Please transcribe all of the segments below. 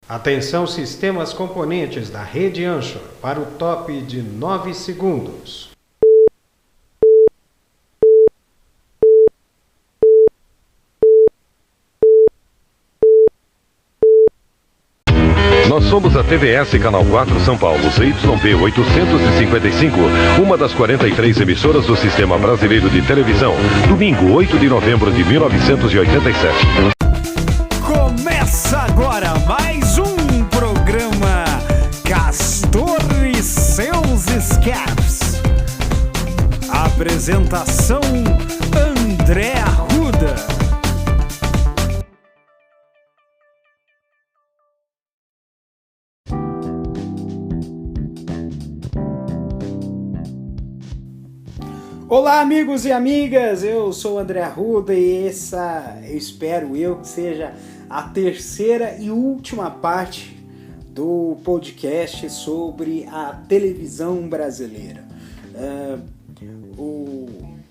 Atenção sistemas componentes da rede Anchor para o top de 9 segundos. Nós somos a TVS Canal 4 São Paulo, ZYP 855, uma das 43 emissoras do Sistema Brasileiro de Televisão. Domingo, 8 de novembro de 1987. Começa agora mais um programa Castor e seus Escapes. Apresentação André Arruda. Olá, amigos e amigas, eu sou o André Arruda e essa, espero eu, que seja a terceira e última parte do podcast sobre a televisão brasileira.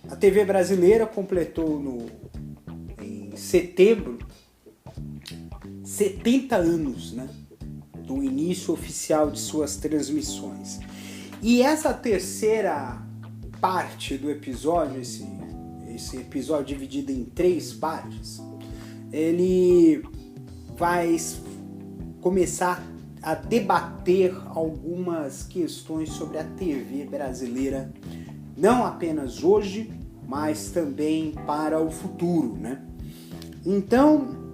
A TV brasileira completou em setembro 70 anos, né, do início oficial de suas transmissões. E essa terceira parte do episódio, esse episódio dividido em 3 partes, ele vai começar a debater algumas questões sobre a TV brasileira, não apenas hoje, mas também para o futuro, né? Então,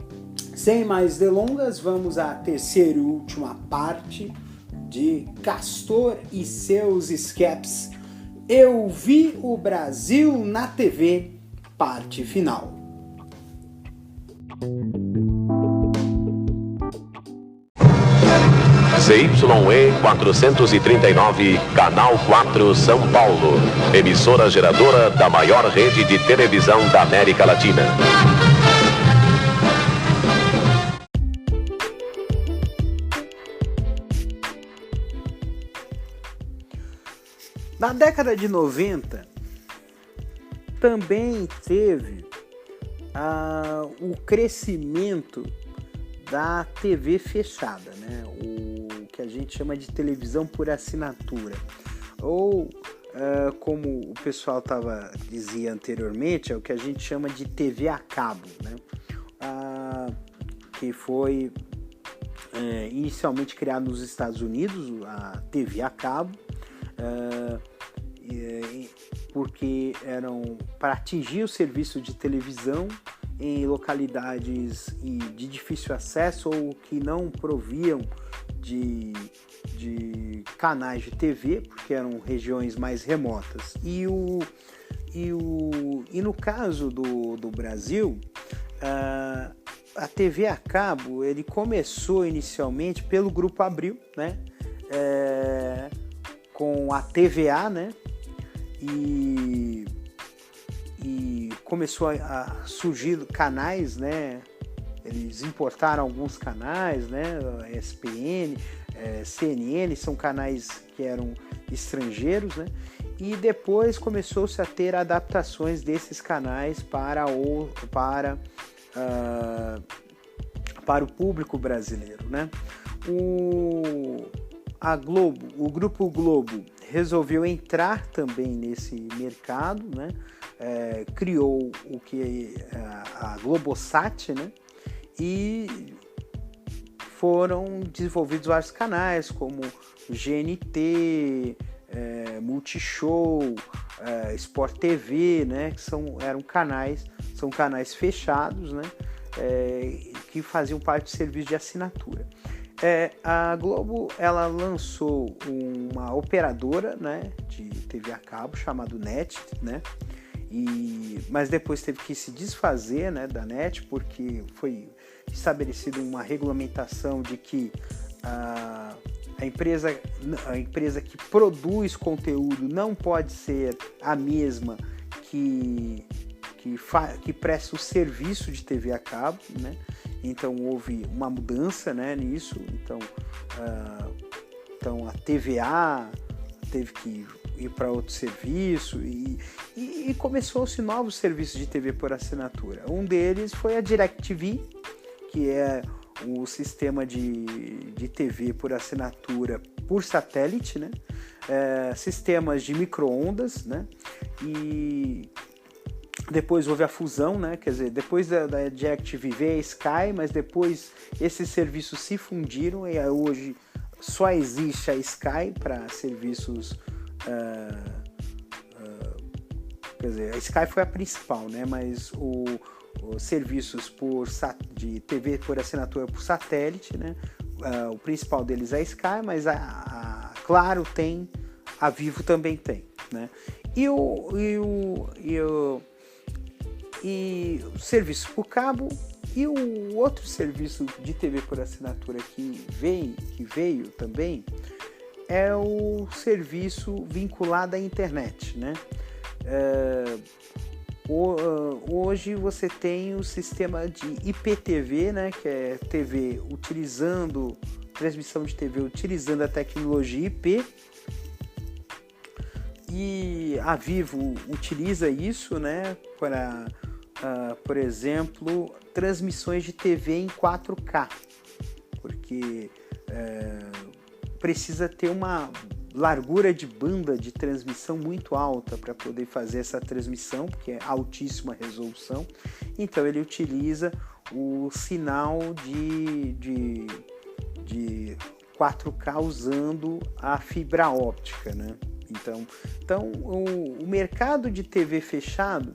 sem mais delongas, vamos à terceira e última parte de Castor e seus Escapes. Eu vi o Brasil na TV, parte final. ZYE 439, Canal 4, São Paulo. Emissora geradora da maior rede de televisão da América Latina. Na década de 90, também teve o crescimento da TV fechada, né? O que a gente chama de televisão por assinatura. Ou, como o pessoal dizia anteriormente, é o que a gente chama de TV a cabo, né? Que foi inicialmente criado nos Estados Unidos, a TV a cabo, porque eram para atingir o serviço de televisão em localidades de difícil acesso ou que não proviam de canais de TV, porque eram regiões mais remotas. E no caso do Brasil, a TV a cabo ele começou inicialmente pelo Grupo Abril, né? Com a TVA, né? E começou a surgir canais, né? Eles importaram alguns canais, né? SPN, CNN, são canais que eram estrangeiros, né? E depois começou-se a ter adaptações desses canais para o público brasileiro, né? O Grupo Globo resolveu entrar também nesse mercado, né? Criou o que a Globosat, né? E foram desenvolvidos vários canais como GNT, Multishow, Sport TV, né? Que são canais fechados, né? Que faziam parte do serviço de assinatura. A Globo ela lançou uma operadora, né, de TV a cabo chamada NET, né, mas depois teve que se desfazer, né, da NET porque foi estabelecida uma regulamentação de que a empresa que produz conteúdo não pode ser a mesma que presta o serviço de TV a cabo, né? Então houve uma mudança, né, nisso. Então a TVA teve que ir para outro serviço e começou-se novos serviços de TV por assinatura. Um deles foi a DirecTV, que é o sistema de TV por assinatura por satélite, né? Sistemas de micro-ondas, né? E depois houve a fusão, né? Quer dizer, depois da DirecTV veio a Sky, mas depois esses serviços se fundiram e hoje só existe a Sky para serviços... quer dizer, a Sky foi a principal, né? Mas os serviços de TV por assinatura por satélite, né? O principal deles é a Sky, mas a Claro tem, a Vivo também tem, né? E o serviço por cabo e o outro serviço de TV por assinatura que veio também é o serviço vinculado à internet, né? Hoje você tem o sistema de IPTV, né, que é TV transmissão de TV utilizando a tecnologia IP, e a Vivo utiliza isso, né, para, por exemplo, transmissões de TV em 4K, porque precisa ter uma largura de banda de transmissão muito alta para poder fazer essa transmissão, porque é altíssima resolução. Então ele utiliza o sinal de 4K usando a fibra óptica, né? Então o mercado de TV fechado,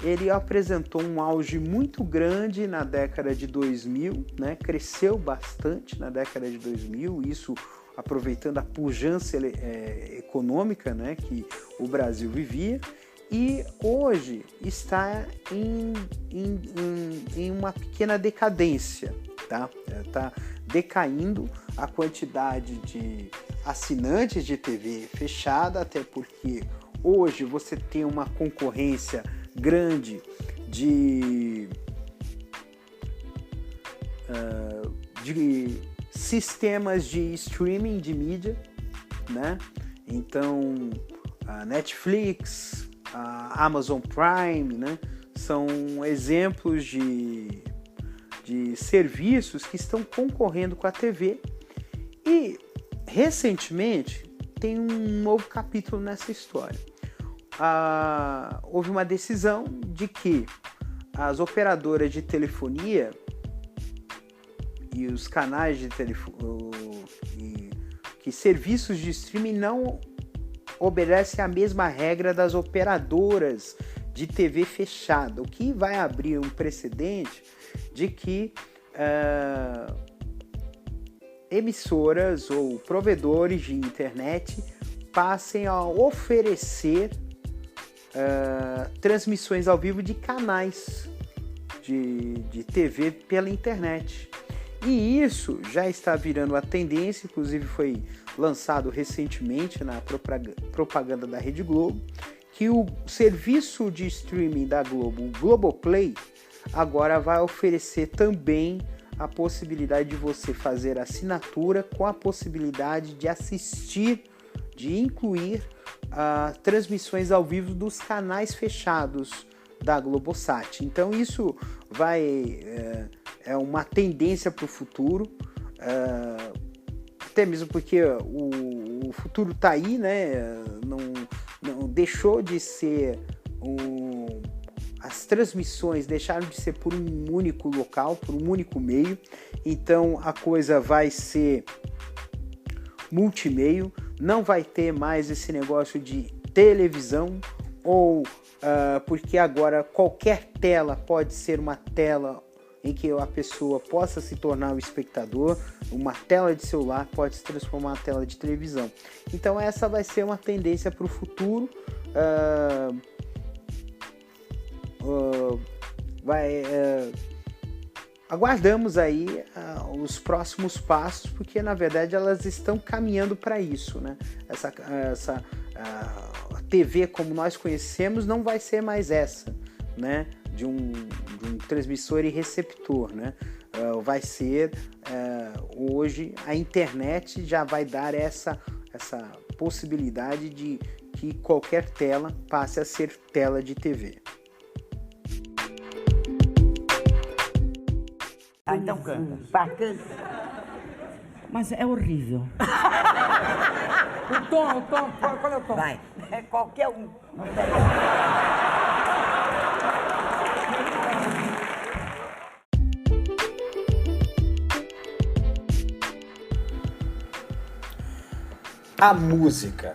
ele apresentou um auge muito grande na década de 2000, né? Cresceu bastante na década de 2000, isso aproveitando a pujança econômica, né, que o Brasil vivia, e hoje está em uma pequena decadência, tá? Está decaindo a quantidade de assinantes de TV fechada, até porque hoje você tem uma concorrência grande de sistemas de streaming de mídia, né? Então, a Netflix, a Amazon Prime, né? São exemplos de serviços que estão concorrendo com a TV. E, recentemente, tem um novo capítulo nessa história. Houve uma decisão de que as operadoras de telefonia e os canais de que serviços de streaming não obedecem à mesma regra das operadoras de TV fechada, o que vai abrir um precedente de que emissoras ou provedores de internet passem a oferecer transmissões ao vivo de canais de TV pela internet. E isso já está virando a tendência, inclusive foi lançado recentemente na propaganda da Rede Globo, que o serviço de streaming da Globo, o Globoplay, agora vai oferecer também a possibilidade de você fazer assinatura com a possibilidade de assistir, de incluir transmissões ao vivo dos canais fechados da Globosat. Então isso é uma tendência para o futuro, até mesmo porque o futuro está aí, né? Não deixou de ser as transmissões deixaram de ser por um único local, por um único meio, então a coisa vai ser multimeio, não vai ter mais esse negócio de televisão ou porque agora qualquer tela pode ser uma tela em que a pessoa possa se tornar um espectador, uma tela de celular pode se transformar em uma tela de televisão. Então essa vai ser uma tendência para o futuro. Aguardamos aí os próximos passos, porque na verdade elas estão caminhando para isso, né? Essa TV como nós conhecemos não vai ser mais essa, né? De um transmissor e receptor, né? Vai ser hoje a internet já vai dar essa possibilidade de que qualquer tela passe a ser tela de TV. então canta. Pá, canta. Mas é horrível. O tom, qual é o tom? Vai. É qualquer um. Não tem. A música.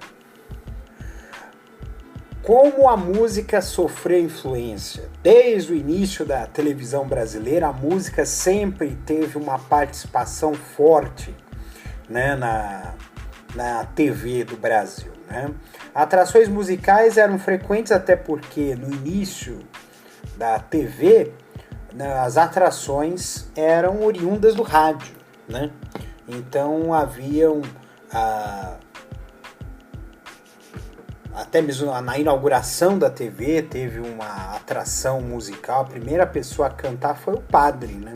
Como a música sofreu influência? Desde o início da televisão brasileira, a música sempre teve uma participação forte, né, na TV do Brasil, né? Atrações musicais eram frequentes até porque no início da TV, né, as atrações eram oriundas do rádio, né? Então haviam até mesmo na inauguração da TV teve uma atração musical. A primeira pessoa a cantar foi o padre, né?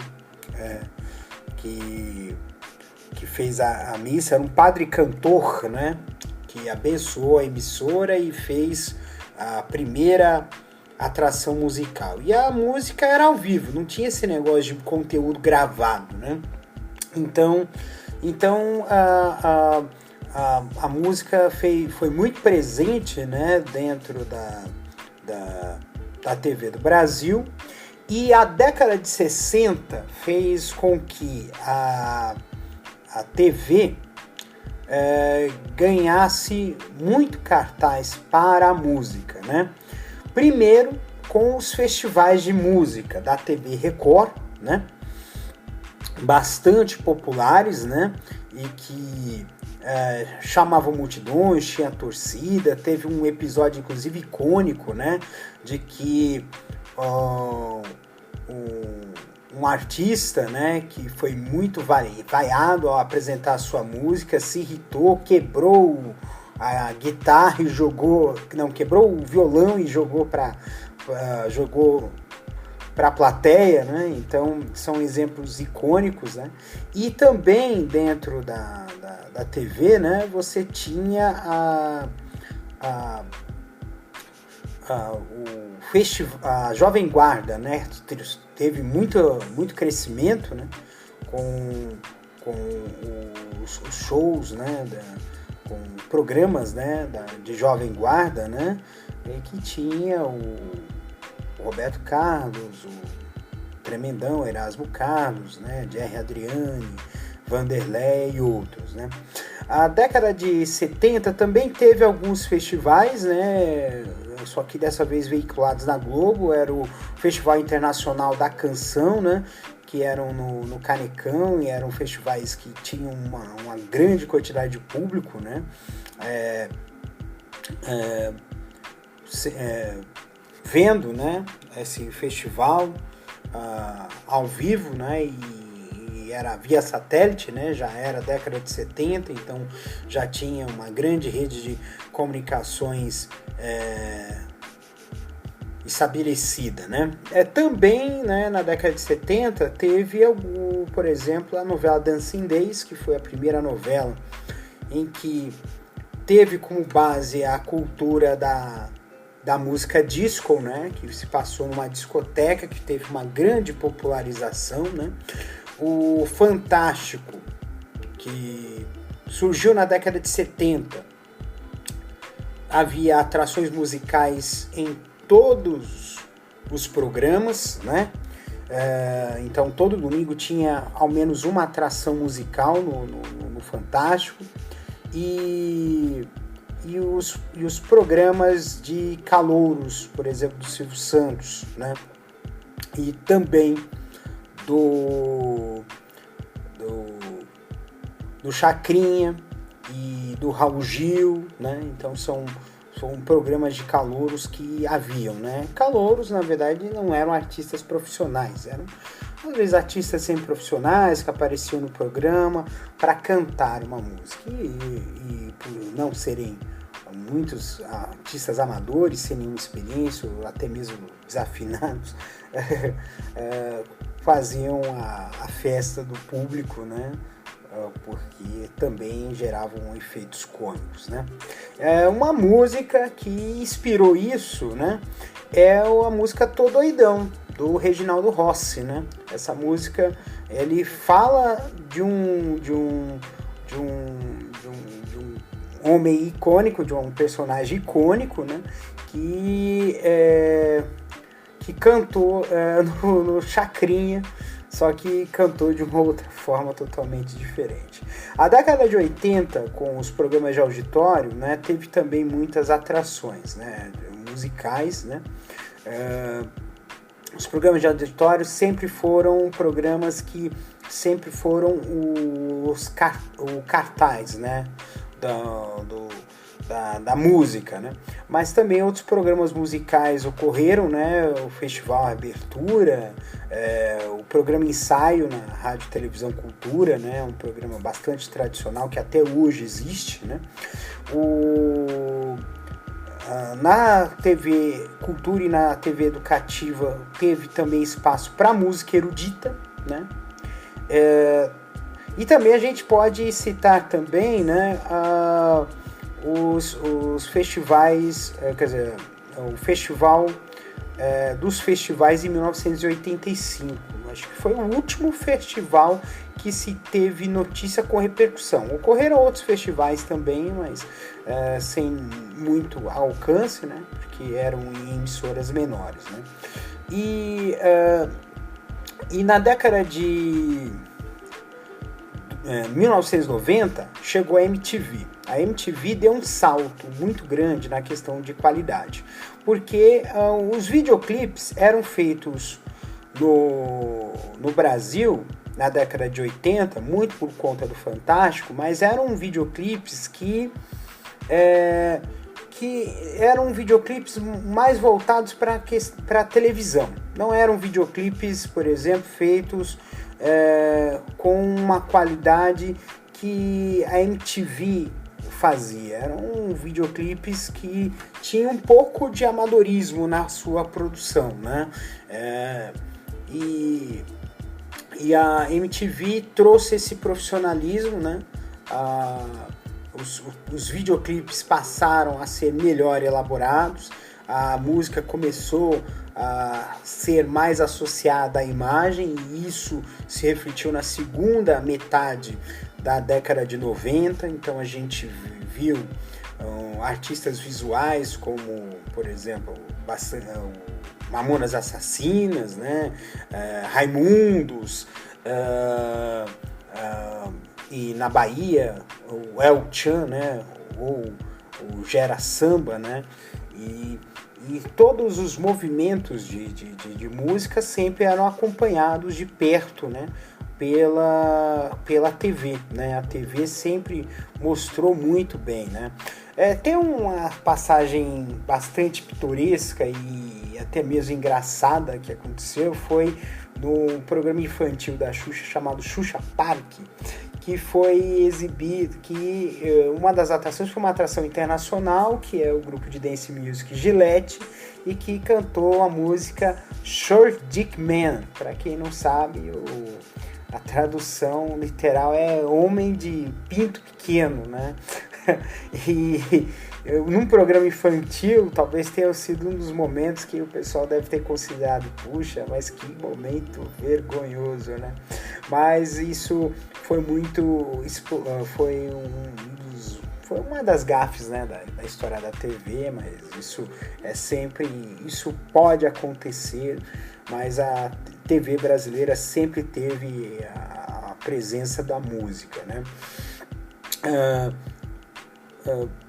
Que fez a missa. Era um padre cantor, né? Que abençoou a emissora e fez a primeira atração musical. E a música era ao vivo, não tinha esse negócio de conteúdo gravado, né? Então a música foi muito presente, né, dentro da TV do Brasil, e a década de 60 fez com que a TV ganhasse muito cartaz para a música, né? Primeiro com os festivais de música da TV Record, né? Bastante populares, né? E que chamavam multidões, tinha torcida. Teve um episódio inclusive icônico, né, de que um artista, né, que foi muito vaiado ao apresentar a sua música, se irritou, quebrou a guitarra e quebrou o violão e jogou para a plateia, né? Então são exemplos icônicos, né? E também dentro da TV, né, você tinha a Jovem Guarda, né? Teve muito crescimento, né? Com os shows, né? Com programas, né? De Jovem Guarda, né? E que tinha o Roberto Carlos, o Tremendão, Erasmo Carlos, né? Jerry Adriane, Vanderlei e outros, né? A década de 70 também teve alguns festivais, né? Só que dessa vez veiculados na Globo. Era o Festival Internacional da Canção, né? Que eram no Canecão, e eram festivais que tinham uma grande quantidade de público, né? Vendo, né, esse festival ao vivo, né, e era via satélite, né, já era década de 70, então já tinha uma grande rede de comunicações estabelecida, né. Também, né, na década de 70 teve, por exemplo, a novela Dancing Days, que foi a primeira novela em que teve como base a cultura da música disco, né, que se passou numa discoteca, que teve uma grande popularização, né. O Fantástico, que surgiu na década de 70, havia atrações musicais em todos os programas, né. Então todo domingo tinha ao menos uma atração musical no Fantástico, e os programas de calouros, por exemplo, do Silvio Santos, né? E também do Chacrinha e do Raul Gil, né? Então são programas de calouros que haviam, né? Calouros, na verdade, não eram artistas profissionais, eram às vezes artistas semi-profissionais que apareciam no programa para cantar uma música, e por não serem muitos artistas amadores, sem nenhuma experiência, ou até mesmo desafinados, faziam a festa do público, né? Porque também geravam efeitos cômicos, né? Uma música que inspirou isso, né, é a música Tô Doidão, do Reginaldo Rossi, né? Essa música Ele fala de um homem icônico, de um personagem icônico, né? Que cantou no Chacrinha, só que cantou de uma outra forma totalmente diferente. A década de 80, com os programas de auditório, né, teve também muitas atrações, né, musicais, né? Os programas de auditório sempre foram programas que sempre foram o cartaz, né, da música, né? Mas também outros programas musicais ocorreram, né? O Festival Abertura, o programa Ensaio na Rádio e Televisão Cultura, né? Um programa bastante tradicional que até hoje existe, né? Na TV Cultura e na TV Educativa teve também espaço para música erudita, né? E também a gente pode citar também, né, os festivais, o Festival dos Festivais em 1985. Acho que foi o último festival que se teve notícia com repercussão. Ocorreram outros festivais também, mas sem muito alcance, né, porque eram em emissoras menores, né. E na década de 1990 chegou a MTV. A MTV deu um salto muito grande na questão de qualidade, porque os videoclipes eram feitos no Brasil na década de 80, muito por conta do Fantástico, mas eram videoclipes que eram videoclipes mais voltados para a televisão. Não eram videoclipes, por exemplo, feitos com uma qualidade que a MTV fazia. Eram videoclipes que tinham um pouco de amadorismo na sua produção, né? E a MTV trouxe esse profissionalismo, né? Os videoclipes passaram a ser melhor elaborados, a música começou a ser mais associada à imagem, e isso se refletiu na segunda metade da década de 90. Então a gente viu artistas visuais como, por exemplo, Mamonas Assassinas, né? Raimundos, e na Bahia o El Chan, né? Ou o Gera Samba, né? E todos os movimentos de música sempre eram acompanhados de perto, né, pela TV, né? A TV sempre mostrou muito bem, né? Tem uma passagem bastante pitoresca e até mesmo engraçada que aconteceu, foi no programa infantil da Xuxa chamado Xuxa Park, que foi exibido, que uma das atrações foi uma atração internacional, que é o grupo de dance music Gillette, e que cantou a música Short Dick Man. Para quem não sabe, a tradução literal é homem de pinto pequeno, né? E num programa infantil, talvez tenha sido um dos momentos que o pessoal deve ter considerado, puxa, mas que momento vergonhoso, né? Mas isso foi foi uma das gafes, né, da história da TV, mas isso pode acontecer, mas a TV brasileira sempre teve a presença da música, né?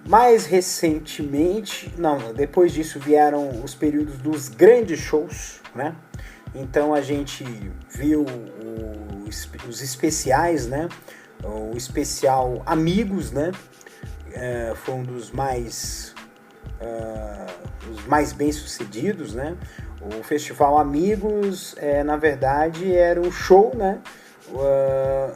Mais recentemente, depois disso vieram os períodos dos grandes shows, né? Então a gente viu os especiais, né? O especial Amigos, né? Foi um dos mais bem sucedidos, né? O Festival Amigos, na verdade, era um show, né?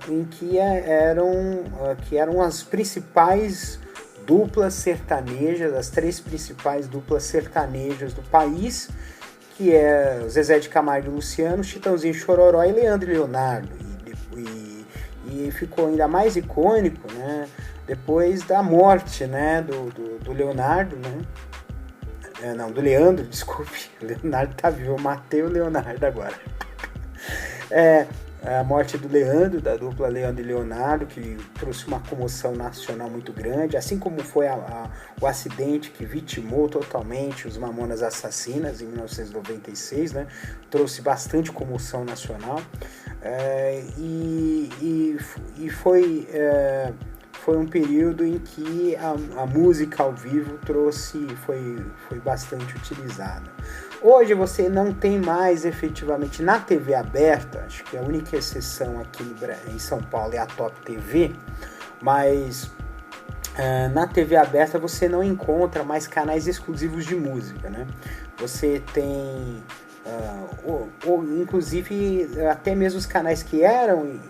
Em que eram as principais duplas sertanejas, as 3 principais duplas sertanejas do país, que é Zezé de Camargo e Luciano, Chitãozinho e Chororó e Leandro e Leonardo. E ficou ainda mais icônico, né, depois da morte, né, do Leonardo, né? Do Leandro, desculpe. O Leonardo tá vivo, eu matei o Leonardo agora. a morte do Leandro, da dupla Leandro e Leonardo, que trouxe uma comoção nacional muito grande, assim como foi o acidente que vitimou totalmente os Mamonas Assassinas em 1996, né? Trouxe bastante comoção nacional, e foi um período em que a música ao vivo foi bastante utilizada. Hoje você não tem mais efetivamente na TV aberta, acho que a única exceção aqui em São Paulo é a Top TV, mas na TV aberta você não encontra mais canais exclusivos de música, né? Você tem, inclusive, até mesmo os canais que eram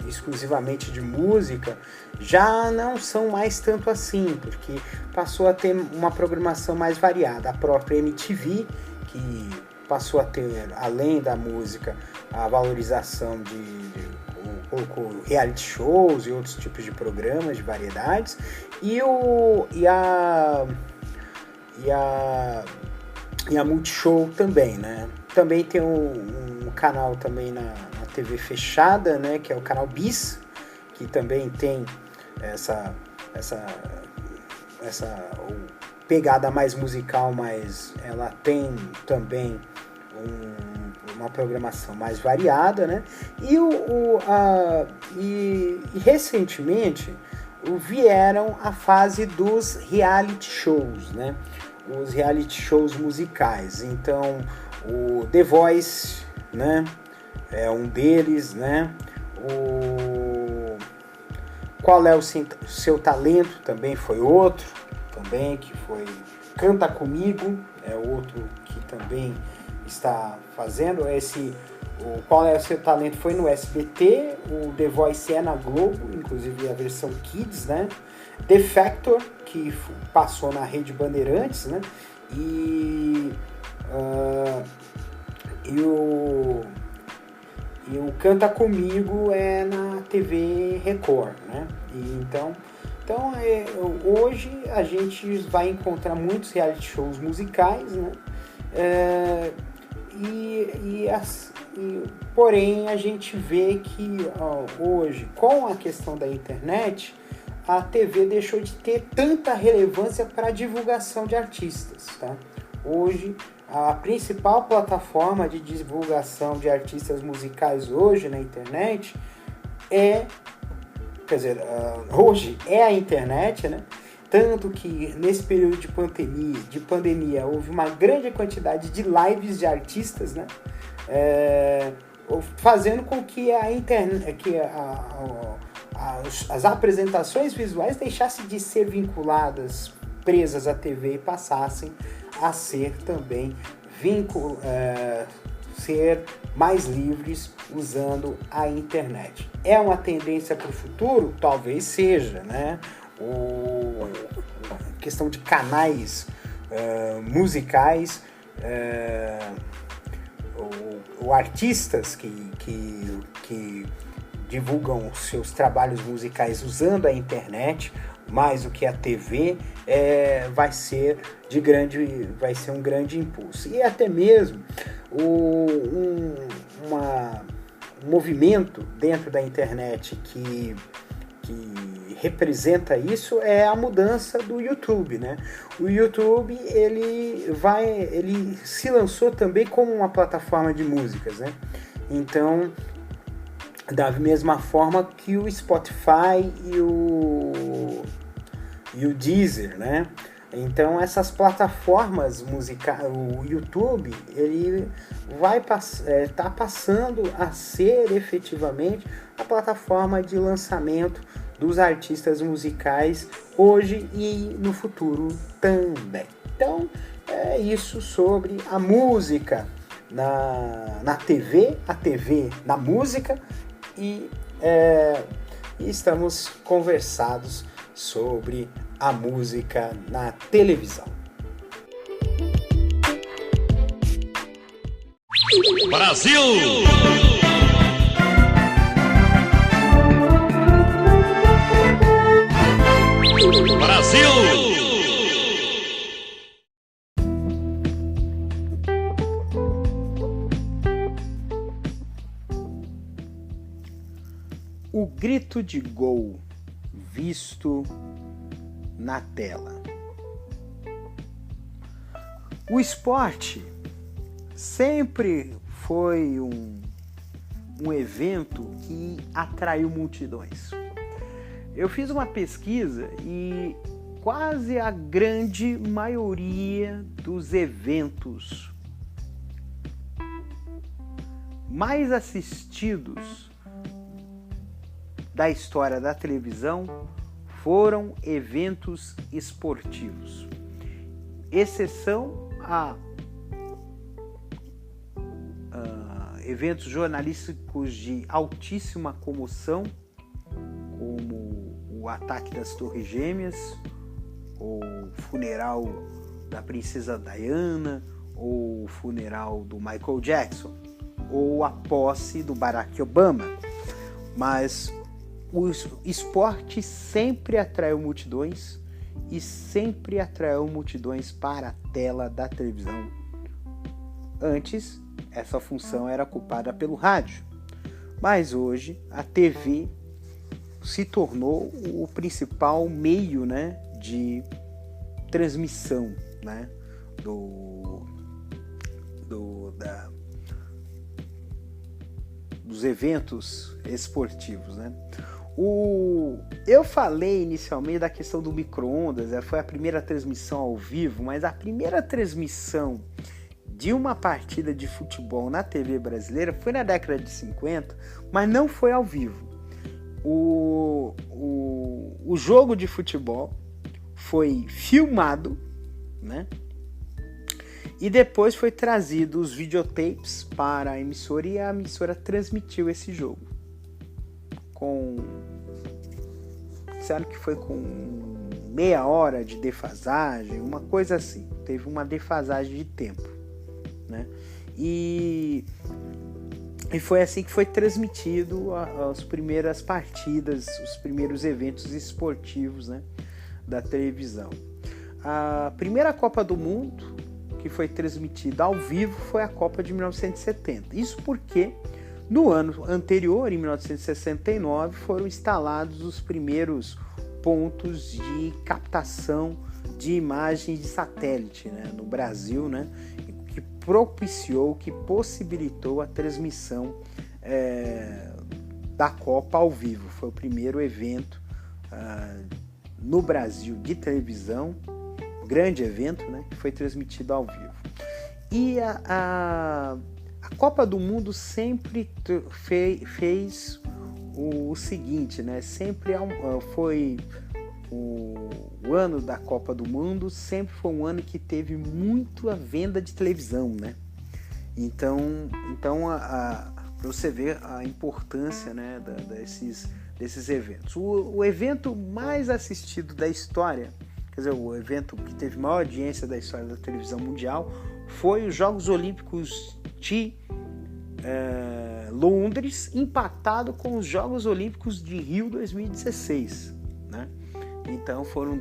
exclusivamente de música já não são mais tanto assim, porque passou a ter uma programação mais variada. A própria MTV, que passou a ter, além da música, a valorização colocou reality shows e outros tipos de programas, de variedades, e a Multishow também, né? Também tem um canal também na TV fechada, né? Que é o canal Bis, que também tem essa pegada mais musical, mas ela tem também uma programação mais variada, né? E recentemente vieram a fase dos reality shows, né? Os reality shows musicais. Então, o The Voice, né? É um deles, né? Qual é o seu talento também foi outro, também que foi Canta Comigo, é outro que também está fazendo Qual é o seu talento foi no SBT, o The Voice é na Globo, inclusive a versão Kids, né? The Factor, que passou na Rede Bandeirantes, né? E o Canta Comigo é na TV Record, né? Então hoje a gente vai encontrar muitos reality shows musicais, né? Porém a gente vê que hoje, com a questão da internet, a TV deixou de ter tanta relevância para a divulgação de artistas, tá? Hoje a principal plataforma de divulgação de artistas musicais hoje na internet hoje é a internet, né? Tanto que nesse período de pandemia houve uma grande quantidade de lives de artistas, né? Fazendo com que as apresentações visuais deixassem de ser vinculadas, presas à TV, e passassem a ser também ser mais livres usando a internet. É uma tendência para o futuro? Talvez seja, né? Questão de canais musicais, ou artistas que divulgam os seus trabalhos musicais usando a internet mais do que a TV, vai ser um grande impulso. E até mesmo um movimento dentro da internet que representa isso é a mudança do YouTube, né? O YouTube ele se lançou também como uma plataforma de músicas, né? Então, da mesma forma que o Spotify e o Deezer, né? Então essas plataformas musicais, o YouTube, ele vai tá passando a ser efetivamente a plataforma de lançamento dos artistas musicais hoje e no futuro também. Então é isso sobre a música na TV, a TV na música, e estamos conversados sobre a música na televisão. Brasil! Brasil! grito de gol visto na tela. O esporte sempre foi um evento que atraiu multidões. Eu fiz uma pesquisa e quase a grande maioria dos eventos mais assistidos da história da televisão foram eventos esportivos. Exceção a eventos jornalísticos de altíssima comoção, como o ataque das Torres Gêmeas, ou o funeral da Princesa Diana, ou o funeral do Michael Jackson, ou a posse do Barack Obama. Mas o esporte sempre atraiu multidões e sempre atraiu multidões para a tela da televisão. Antes, essa função era ocupada pelo rádio, mas hoje a TV se tornou o principal meio, né, de transmissão, né, dos eventos esportivos, né? Eu falei inicialmente da questão do micro-ondas, foi a primeira transmissão ao vivo, mas a primeira transmissão de uma partida de futebol na TV brasileira foi na década de 50, mas não foi ao vivo. O jogo de futebol foi filmado, né? E depois foi trazido os videotapes para a emissora e a emissora transmitiu esse jogo. Disseram que foi com meia hora de defasagem, uma coisa assim. Teve uma defasagem de tempo, né? E foi assim que foi transmitido as primeiras partidas, os primeiros eventos esportivos, né, da televisão. A primeira Copa do Mundo que foi transmitida ao vivo foi a Copa de 1970. Isso porque no ano anterior, em 1969, foram instalados os primeiros pontos de captação de imagens de satélite, né, no Brasil, né, que propiciou, que possibilitou a transmissão da Copa ao vivo. Foi o primeiro evento no Brasil de televisão, grande evento, né, que foi transmitido ao vivo. E a Copa do Mundo sempre fez o seguinte, né, sempre foi o ano da Copa do Mundo, sempre foi um ano que teve muita venda de televisão, né? Então para você ver a importância, né, desses eventos. O evento mais assistido da história, quer dizer, o evento que teve maior audiência da história da televisão mundial, foi os Jogos Olímpicos de Londres, empatado com os Jogos Olímpicos de Rio 2016, né? Então foram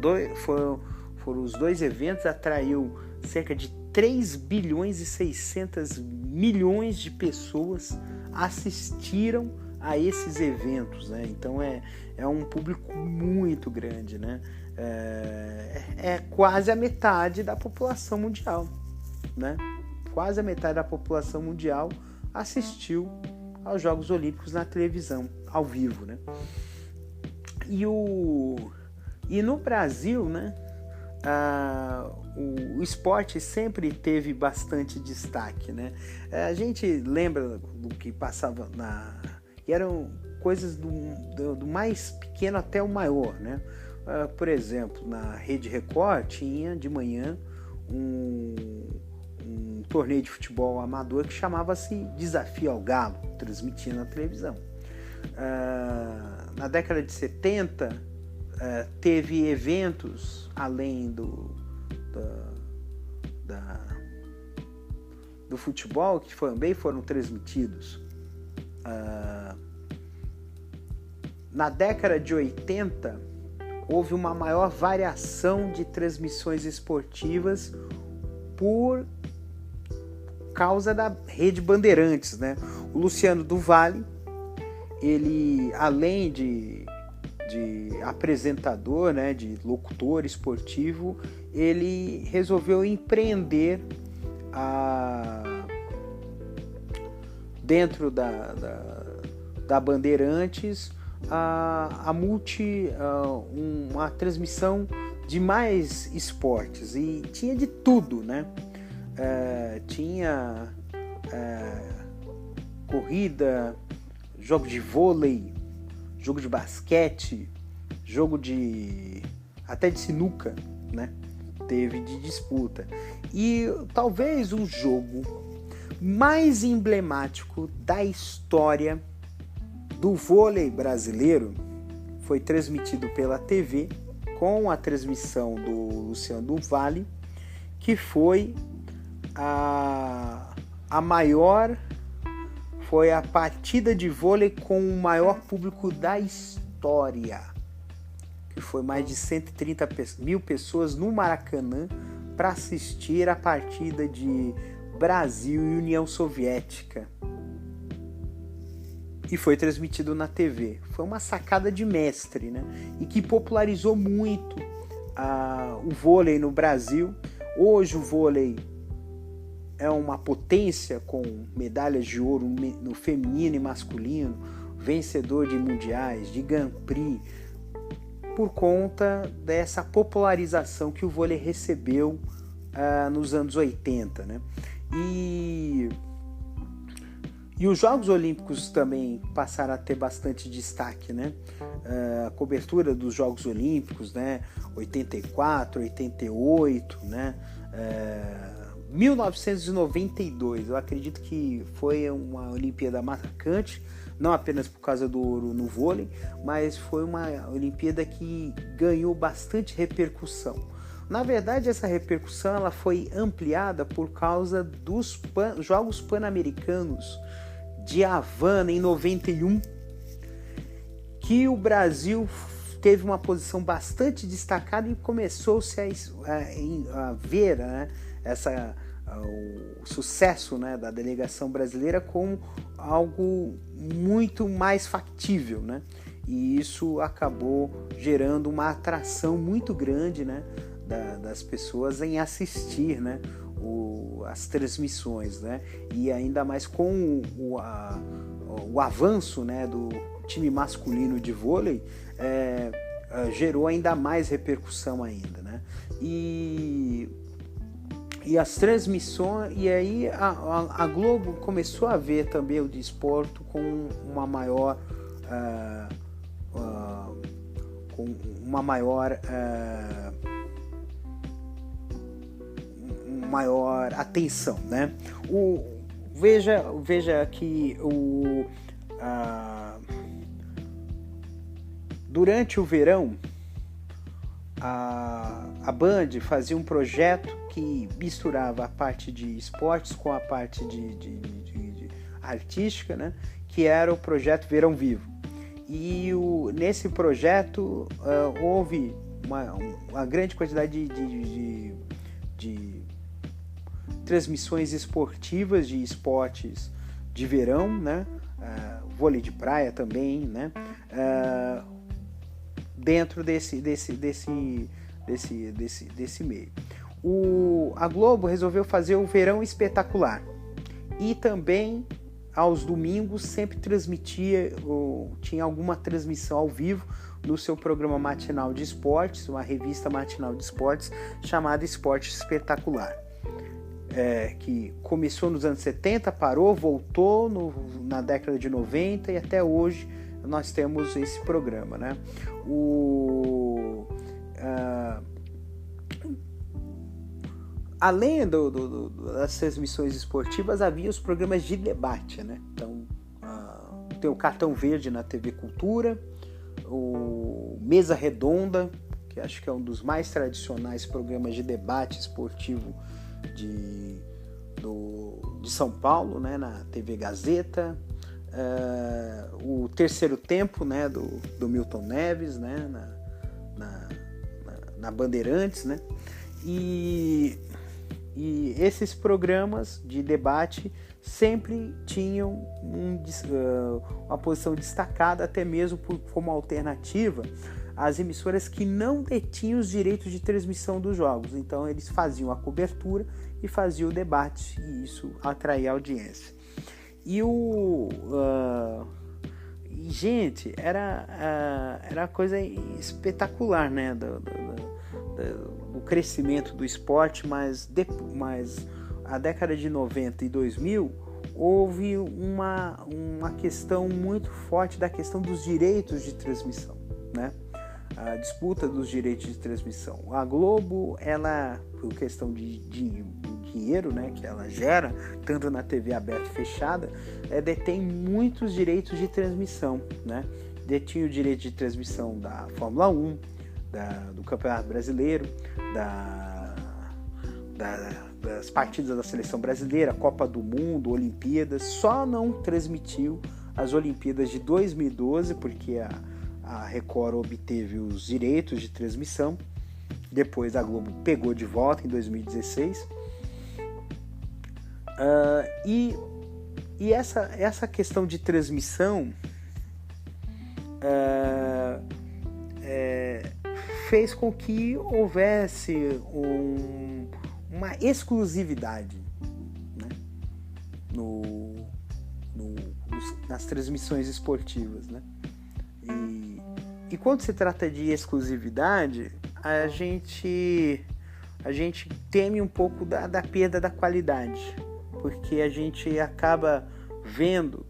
os dois eventos, atraiu cerca de 3 bilhões e 600 milhões de pessoas assistiram a esses eventos, né? Então é um público muito grande, né? É quase a metade da população mundial, né? Quase a metade da população mundial assistiu aos Jogos Olímpicos na televisão, ao vivo, né? E no Brasil, né, o esporte sempre teve bastante destaque, né? A gente lembra do que passava e eram coisas do mais pequeno até o maior, né? Por exemplo, na Rede Record tinha de manhã um torneio de futebol amador que chamava-se Desafio ao Galo, transmitia na televisão. Na década de 70 teve eventos além do futebol que também foram transmitidos. Na década de 80 houve uma maior variação de transmissões esportivas por causa da Rede Bandeirantes, né? O Luciano do Vale, ele, além de apresentador, né, de locutor esportivo, ele resolveu empreender dentro da Bandeirantes uma transmissão de mais esportes, e tinha de tudo, né? Tinha corrida, jogo de vôlei, jogo de basquete, jogo até de sinuca, né? Teve de disputa. E talvez o jogo mais emblemático da história do vôlei brasileiro foi transmitido pela TV, com a transmissão do Luciano do Vale, que foi a partida de vôlei com o maior público da história, que foi mais de 130 mil pessoas no Maracanã para assistir a partida de Brasil e União Soviética. E foi transmitido na TV. Foi uma sacada de mestre, né? E que popularizou muito o vôlei no Brasil. Hoje o vôlei é uma potência, com medalhas de ouro no feminino e masculino, vencedor de mundiais, de Grand Prix, por conta dessa popularização que o vôlei recebeu nos anos 80, né? E os Jogos Olímpicos também passaram a ter bastante destaque, né? A cobertura dos Jogos Olímpicos, né? 84, 88, né? 1992, eu acredito que foi uma Olimpíada marcante, não apenas por causa do ouro no vôlei, mas foi uma Olimpíada que ganhou bastante repercussão. Na verdade, essa repercussão ela foi ampliada por causa dos Jogos Pan-Americanos de Havana em 91, que o Brasil teve uma posição bastante destacada e começou-se a ver, né, o sucesso, né, da delegação brasileira como algo muito mais factível, né? E isso acabou gerando uma atração muito grande, né, das pessoas em assistir, né, as transmissões, né? E ainda mais com o avanço, né, do time masculino de vôlei, gerou ainda mais repercussão ainda, né? E as transmissões, e aí a Globo começou a ver também o desporto com uma maior maior atenção, né? Veja que durante o verão a Band fazia um projeto que misturava a parte de esportes com a parte de artística, né? Que era o projeto Verão Vivo. E nesse projeto houve uma grande quantidade de transmissões esportivas de esportes de verão, né? Vôlei de praia também, né? Dentro desse meio. A Globo resolveu fazer o Verão Espetacular, e também aos domingos sempre transmitia, tinha alguma transmissão ao vivo no seu programa matinal de esportes, uma revista matinal de esportes chamada Esporte Espetacular, que começou nos anos 70, parou, voltou na década de 90 e até hoje nós temos esse programa, né? Além das transmissões esportivas, havia os programas de debate, né? Então, tem o Cartão Verde na TV Cultura, o Mesa Redonda, que acho que é um dos mais tradicionais programas de debate esportivo de São Paulo, né? Na TV Gazeta, o Terceiro Tempo, né? do Milton Neves, né? Na Bandeirantes, né? E esses programas de debate sempre tinham uma posição destacada, até mesmo como alternativa às emissoras que não detinham os direitos de transmissão dos jogos. Então eles faziam a cobertura e faziam o debate, e isso atraía audiência. Gente, era coisa espetacular, né, do crescimento do esporte, mas a década de 90 e 2000 houve uma questão muito forte da questão dos direitos de transmissão, né? A disputa dos direitos de transmissão. A Globo, ela, por questão de dinheiro, né, que ela gera, tanto na TV aberta e fechada, detém muitos direitos de transmissão, né? Detinha o direito de transmissão da Fórmula 1, do Campeonato Brasileiro, das partidas da Seleção Brasileira, Copa do Mundo, Olimpíadas. Só não transmitiu as Olimpíadas de 2012, porque a Record obteve os direitos de transmissão. Depois a Globo pegou de volta em 2016. E essa questão de transmissão fez com que houvesse uma exclusividade, né, nas transmissões esportivas, né? E quando se trata de exclusividade, a gente teme um pouco da perda da qualidade, porque a gente acaba vendo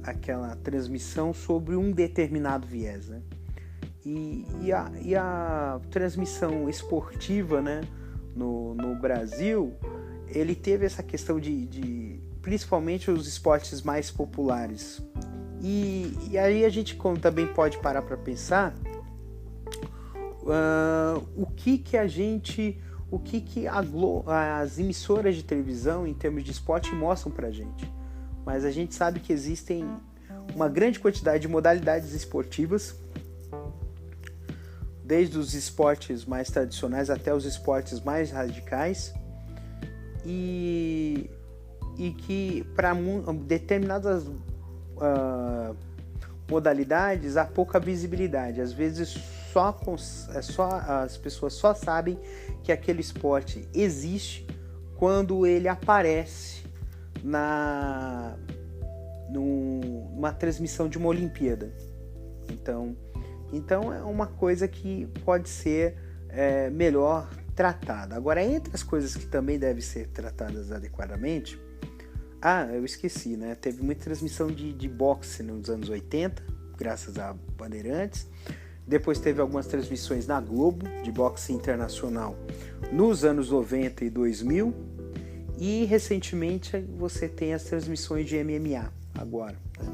aquela transmissão sobre um determinado viés, né? E a transmissão esportiva, né, no Brasil, ele teve essa questão de principalmente os esportes mais populares. E aí a gente também pode parar para pensar o que as emissoras de televisão em termos de esporte mostram para a gente. Mas a gente sabe que existem uma grande quantidade de modalidades esportivas, desde os esportes mais tradicionais até os esportes mais radicais, e que para determinadas modalidades há pouca visibilidade. Às vezes as pessoas só sabem que aquele esporte existe quando ele aparece numa transmissão de uma Olimpíada. Então é uma coisa que pode ser melhor tratada. Agora, entre as coisas que também devem ser tratadas adequadamente, eu esqueci, né? Teve muita transmissão de boxe nos anos 80, graças a Bandeirantes. Depois teve algumas transmissões na Globo, de boxe internacional, nos anos 90 e 2000. E, recentemente, você tem as transmissões de MMA, agora, né?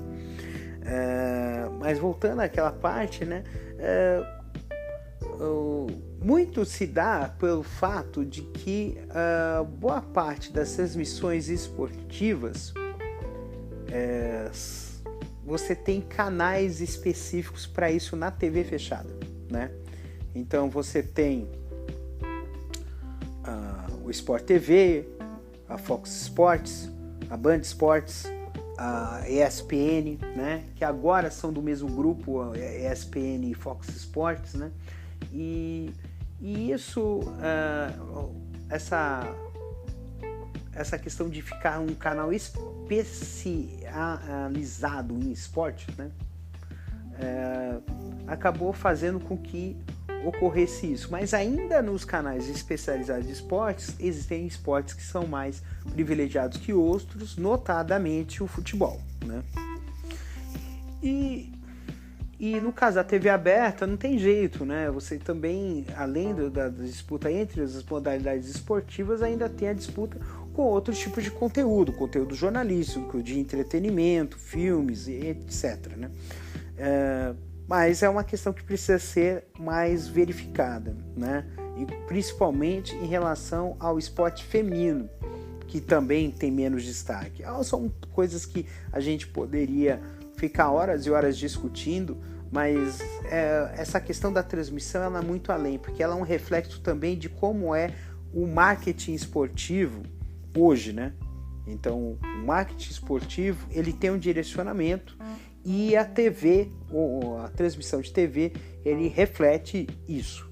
Mas voltando àquela parte, né? Muito se dá pelo fato de que boa parte das transmissões esportivas você tem canais específicos para isso na TV fechada, né? Então você tem o Sport TV, a Fox Sports, a Band Sports, a ESPN, né? Que agora são do mesmo grupo, a ESPN e Fox Sports, né? E isso, essa questão de ficar um canal especializado em esporte, né? Acabou fazendo com que ocorresse isso. Mas ainda nos canais especializados de esportes, existem esportes que são mais privilegiados que outros, notadamente o futebol, né? E no caso da TV aberta, não tem jeito, né? Você também, além da disputa entre as modalidades esportivas, ainda tem a disputa com outros tipos de conteúdo jornalístico, de entretenimento, filmes, etc., né? Mas é uma questão que precisa ser mais verificada, né? E principalmente em relação ao esporte feminino, que também tem menos destaque. São coisas que a gente poderia ficar horas e horas discutindo, mas essa questão da transmissão ela é muito além, porque ela é um reflexo também de como é o marketing esportivo hoje, né? Então, o marketing esportivo, ele tem um direcionamento, e a TV, ou a transmissão de TV, ele reflete isso.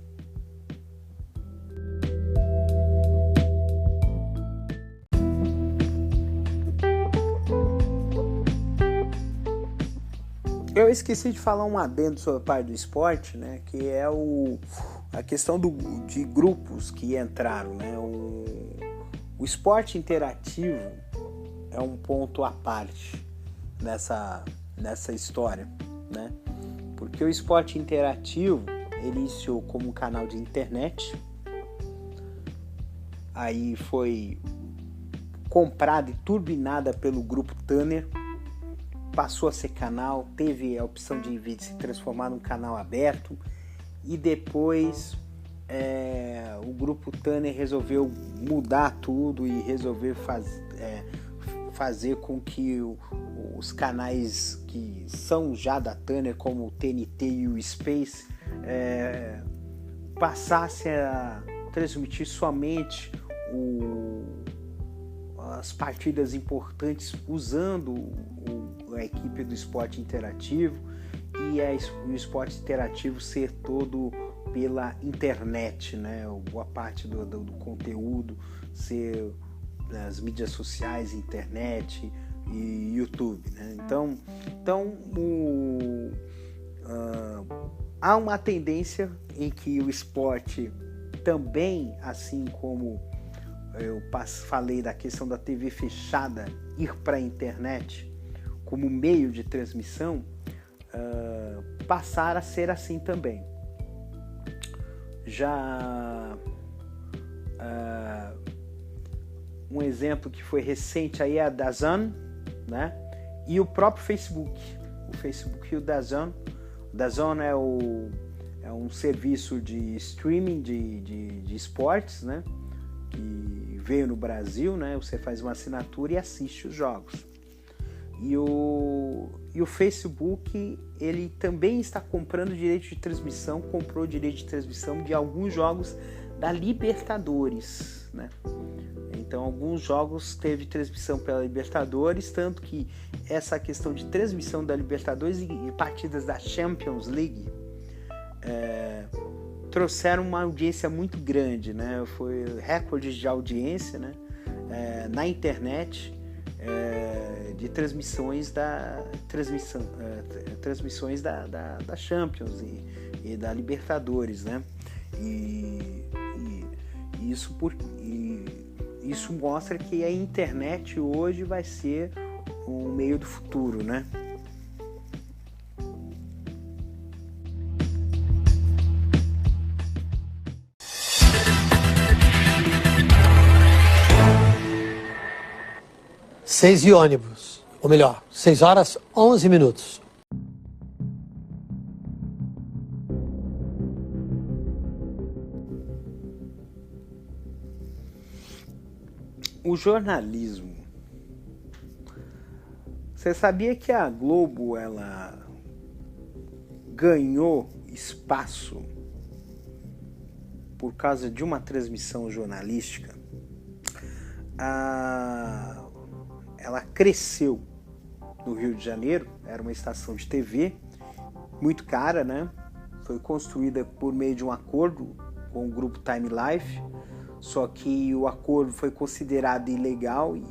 Eu esqueci de falar um adendo sobre a parte do esporte, né, que é a questão de grupos que entraram, né? O esporte interativo é um ponto à parte nessa história, né? Porque o esporte interativo, ele iniciou como um canal de internet, aí foi comprada e turbinada pelo grupo Turner, passou a ser canal, teve a opção de se transformar num canal aberto, e depois o grupo Turner resolveu mudar tudo e resolveu fazer com que os canais que são já da Turner, como o TNT e o Space, passassem a transmitir somente as partidas importantes usando a equipe do esporte interativo, e o esporte interativo ser todo pela internet, né? Boa parte do conteúdo ser nas mídias sociais, internet e YouTube, né? Então há uma tendência em que o esporte também, assim como eu falei da questão da TV fechada, ir para a internet como meio de transmissão, passar a ser assim também. Já um exemplo que foi recente aí é a DAZN, né? E o próprio Facebook. O Facebook e o DAZN. O DAZN é um serviço de streaming de esportes, né? Que veio no Brasil, né? Você faz uma assinatura e assiste os jogos. E o Facebook, ele também está comprando direito de transmissão, comprou direito de transmissão de alguns jogos da Libertadores, né? Então, alguns jogos teve transmissão pela Libertadores, tanto que essa questão de transmissão da Libertadores e partidas da Champions League trouxeram uma audiência muito grande, né? Foi recorde de audiência, né? Na internet, de transmissões da Champions e da Libertadores, né? E isso mostra que a internet hoje vai ser um meio do futuro, né? Seis e ônibus, ou melhor, 6 horas 11 minutos. O jornalismo. Você sabia que a Globo, ela ganhou espaço por causa de uma transmissão jornalística? Ela cresceu no Rio de Janeiro, era uma estação de TV muito cara, né? Foi construída por meio de um acordo com o grupo Time Life, só que o acordo foi considerado ilegal e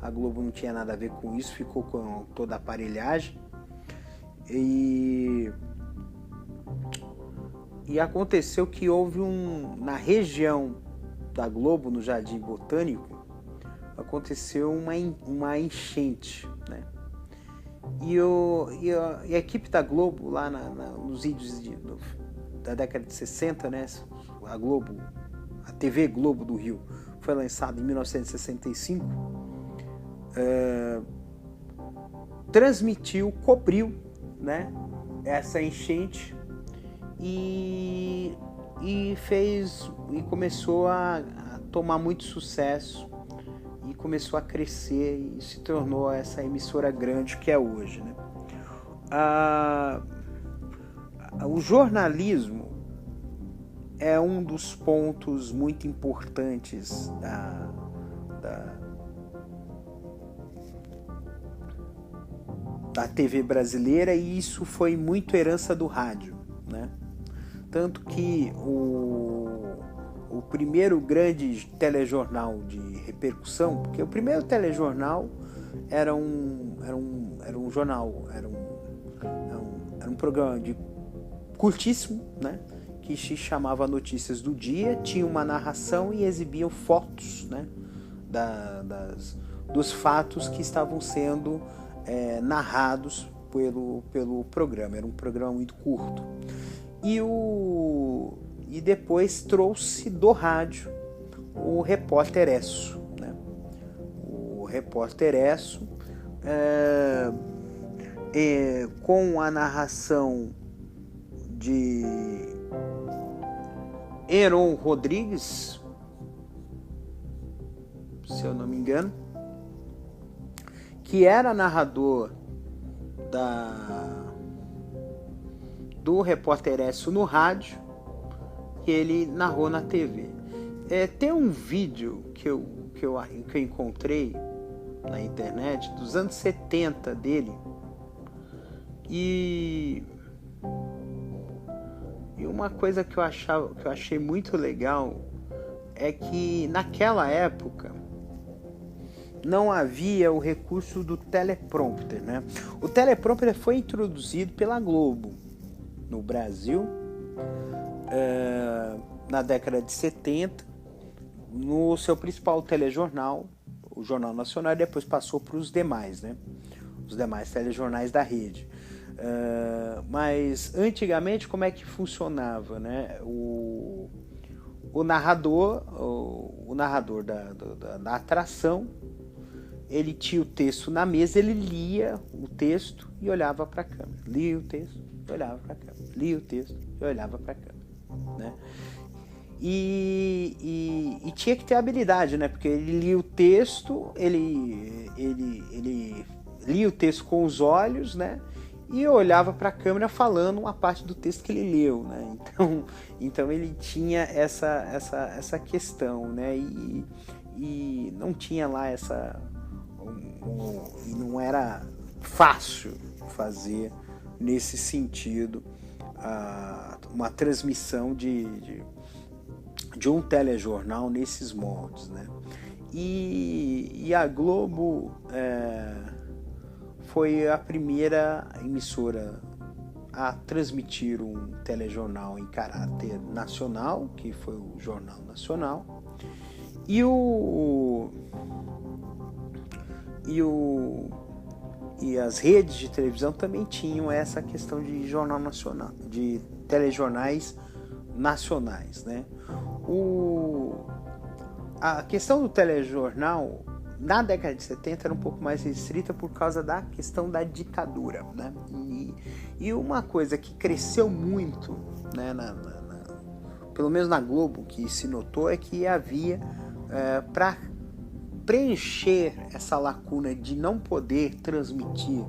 a Globo não tinha nada a ver com isso, ficou com toda a aparelhagem. E aconteceu que houve na região da Globo, no Jardim Botânico, aconteceu uma enchente, né? E a equipe da Globo, lá nos vídeos da década de 60, né? A TV Globo do Rio foi lançada em 1965, cobriu, né, essa enchente e começou a tomar muito sucesso e começou a crescer e se tornou essa emissora grande que é hoje, né? O jornalismo é um dos da TV brasileira, e isso foi muito herança do rádio, né? Tanto que o primeiro grande telejornal de repercussão, porque o primeiro telejornal era um jornal, era um programa de curtíssimo, né? Que se chamava Notícias do Dia, tinha uma narração e exibiam fotos, né? Dos fatos que estavam sendo narrados pelo programa. Era um programa muito curto. E depois trouxe do rádio o Repórter Esso, né? O Repórter Esso, com a narração de Heron Rodrigues, se eu não me engano, que era narrador do Repórter Esso no rádio, que ele narrou na TV. Tem um vídeo que eu encontrei na internet dos anos 70 dele, e uma coisa que eu achei muito legal é que naquela época não havia o recurso do teleprompter, né? O teleprompter foi introduzido pela Globo no Brasil na década de 70, no seu principal telejornal, o Jornal Nacional, e depois passou para os demais, né? Os demais telejornais da rede. Mas antigamente como é que funcionava, né? O narrador da atração, ele tinha o texto na mesa, ele lia o texto e olhava para a câmera, lia o texto e olhava para a câmera, lia o texto e olhava para a câmera, né? E tinha que ter habilidade, né? Porque ele lia o texto, ele lia o texto com os olhos, né? E olhava para a câmera falando uma parte do texto que ele leu, né? Então ele tinha essa questão, né? E não tinha lá e não era fácil fazer nesse sentido uma transmissão de um telejornal nesses moldes, né? E a Globo foi a primeira emissora a transmitir um telejornal em caráter nacional, que foi o Jornal Nacional, e as redes de televisão também tinham essa questão de jornal nacional, de telejornais nacionais, né? A questão do telejornal na década de 70 era um pouco mais restrita por causa da questão da ditadura, né? E uma coisa que cresceu muito, né, pelo menos na Globo, que se notou, é que havia, para preencher essa lacuna de não poder transmitir,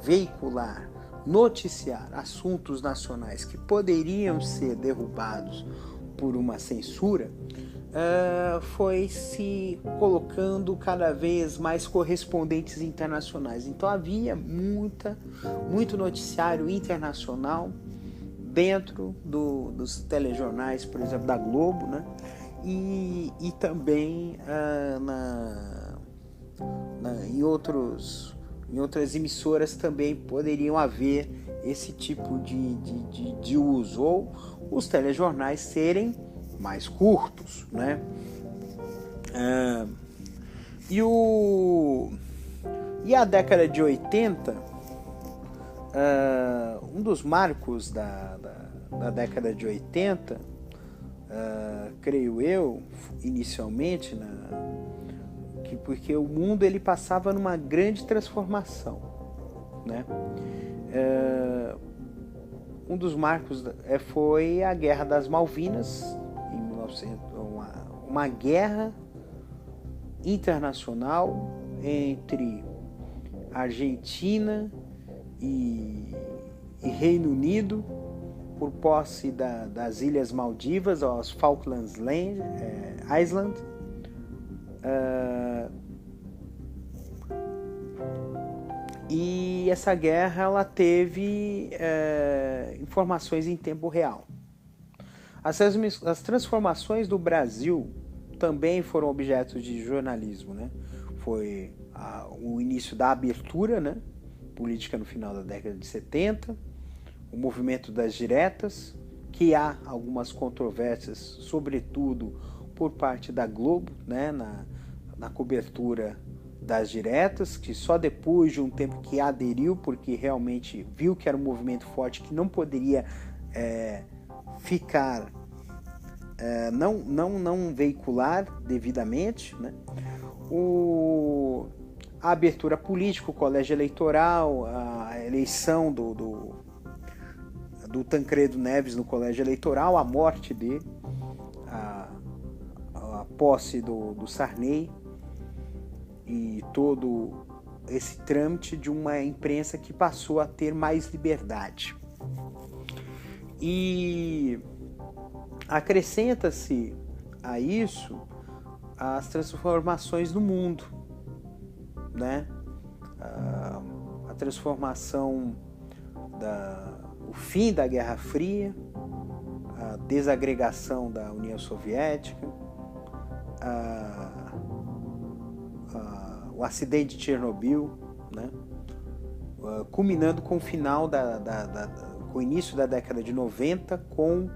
veicular, noticiar assuntos nacionais que poderiam ser derrubados por uma censura, foi se colocando cada vez mais correspondentes internacionais. Então havia muito noticiário internacional dentro dos telejornais, por exemplo, da Globo, né? E também em outras emissoras também poderiam haver esse tipo de uso, ou os telejornais serem mais curtos, né? E a década de 80, um dos marcos da década de 80, creio eu, inicialmente, porque o mundo ele passava numa grande transformação, né? Um dos marcos foi a Guerra das Malvinas, em 1900, uma guerra internacional entre Argentina e Reino Unido por posse das Ilhas Maldivas, as Falklands Island. E essa guerra ela teve informações em tempo real. As transformações do Brasil também foram objeto de jornalismo, né? Foi o início da abertura, né, política no final da década de 70, o movimento das diretas, que há algumas controvérsias, sobretudo por parte da Globo, né, na cobertura das diretas, que só depois de um tempo que aderiu, porque realmente viu que era um movimento forte que não poderia ficar, não veicular devidamente, né? A abertura política, o colégio eleitoral, a eleição do Tancredo Neves no colégio eleitoral, a morte dele, a posse do Sarney e todo esse trâmite de uma imprensa que passou a ter mais liberdade. E acrescenta-se a isso as transformações no mundo, né? A transformação o fim da Guerra Fria, a desagregação da União Soviética, o acidente de Chernobyl, né? Culminando com o final com o início da década de 90, com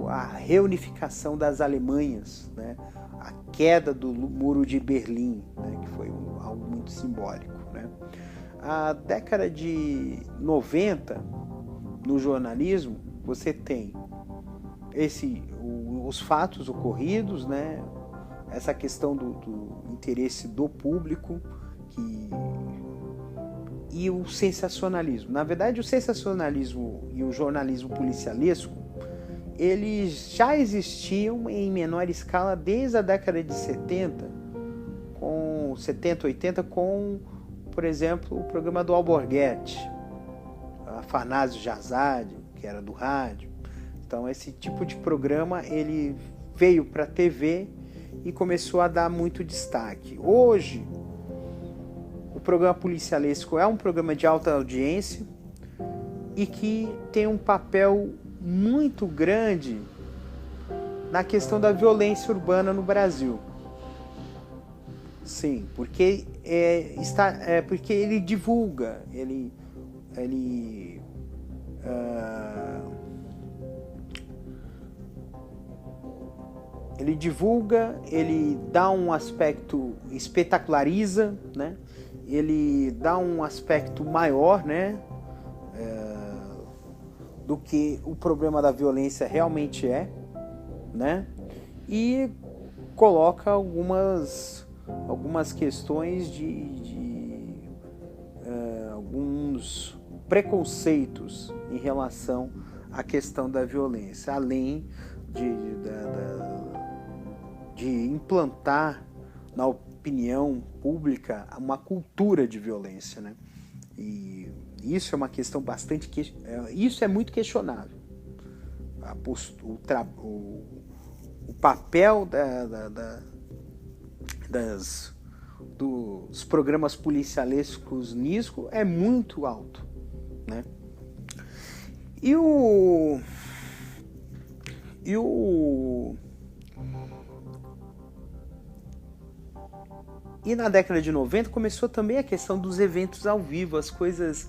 a reunificação das Alemanhas, né? A queda do Muro de Berlim, né? Que foi algo muito simbólico, né? A década de 90, no jornalismo, você tem os fatos ocorridos, né? Essa questão do interesse do público e o sensacionalismo. Na verdade, o sensacionalismo e o jornalismo policialesco, eles já existiam em menor escala desde a década de 70, 80, com, por exemplo, o programa do Alborguete, Afanásio Jazade, que era do rádio. Então, esse tipo de programa ele veio para a TV e começou a dar muito destaque. Hoje, o programa policialesco é um programa de alta audiência e que tem um papel muito grande na questão da violência urbana no Brasil. Sim, porque porque ele divulga, ele divulga, ele dá um aspecto, espetaculariza, né? Ele dá um aspecto maior, né? Do que o problema da violência realmente é, né? E coloca algumas questões de alguns preconceitos em relação à questão da violência, além de implantar na opinião pública uma cultura de violência, né? E isso é uma questão isso é muito questionável. O papel dos programas policialescos nisso é muito alto, né? E na década de 90 começou também a questão dos eventos ao vivo, as coisas...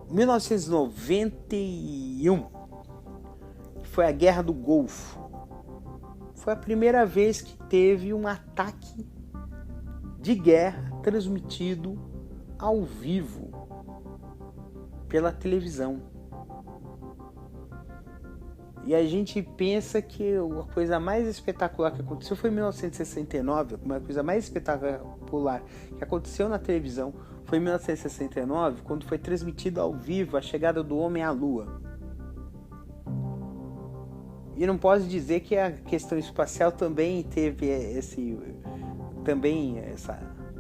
1991 foi a Guerra do Golfo. Foi a primeira vez que teve um ataque de guerra transmitido ao vivo pela televisão. E a gente pensa que a coisa mais espetacular que aconteceu foi em 1969, uma coisa mais espetacular que aconteceu na televisão foi em 1969, quando foi transmitido ao vivo a chegada do homem à Lua. E não posso dizer que a questão espacial também teve essa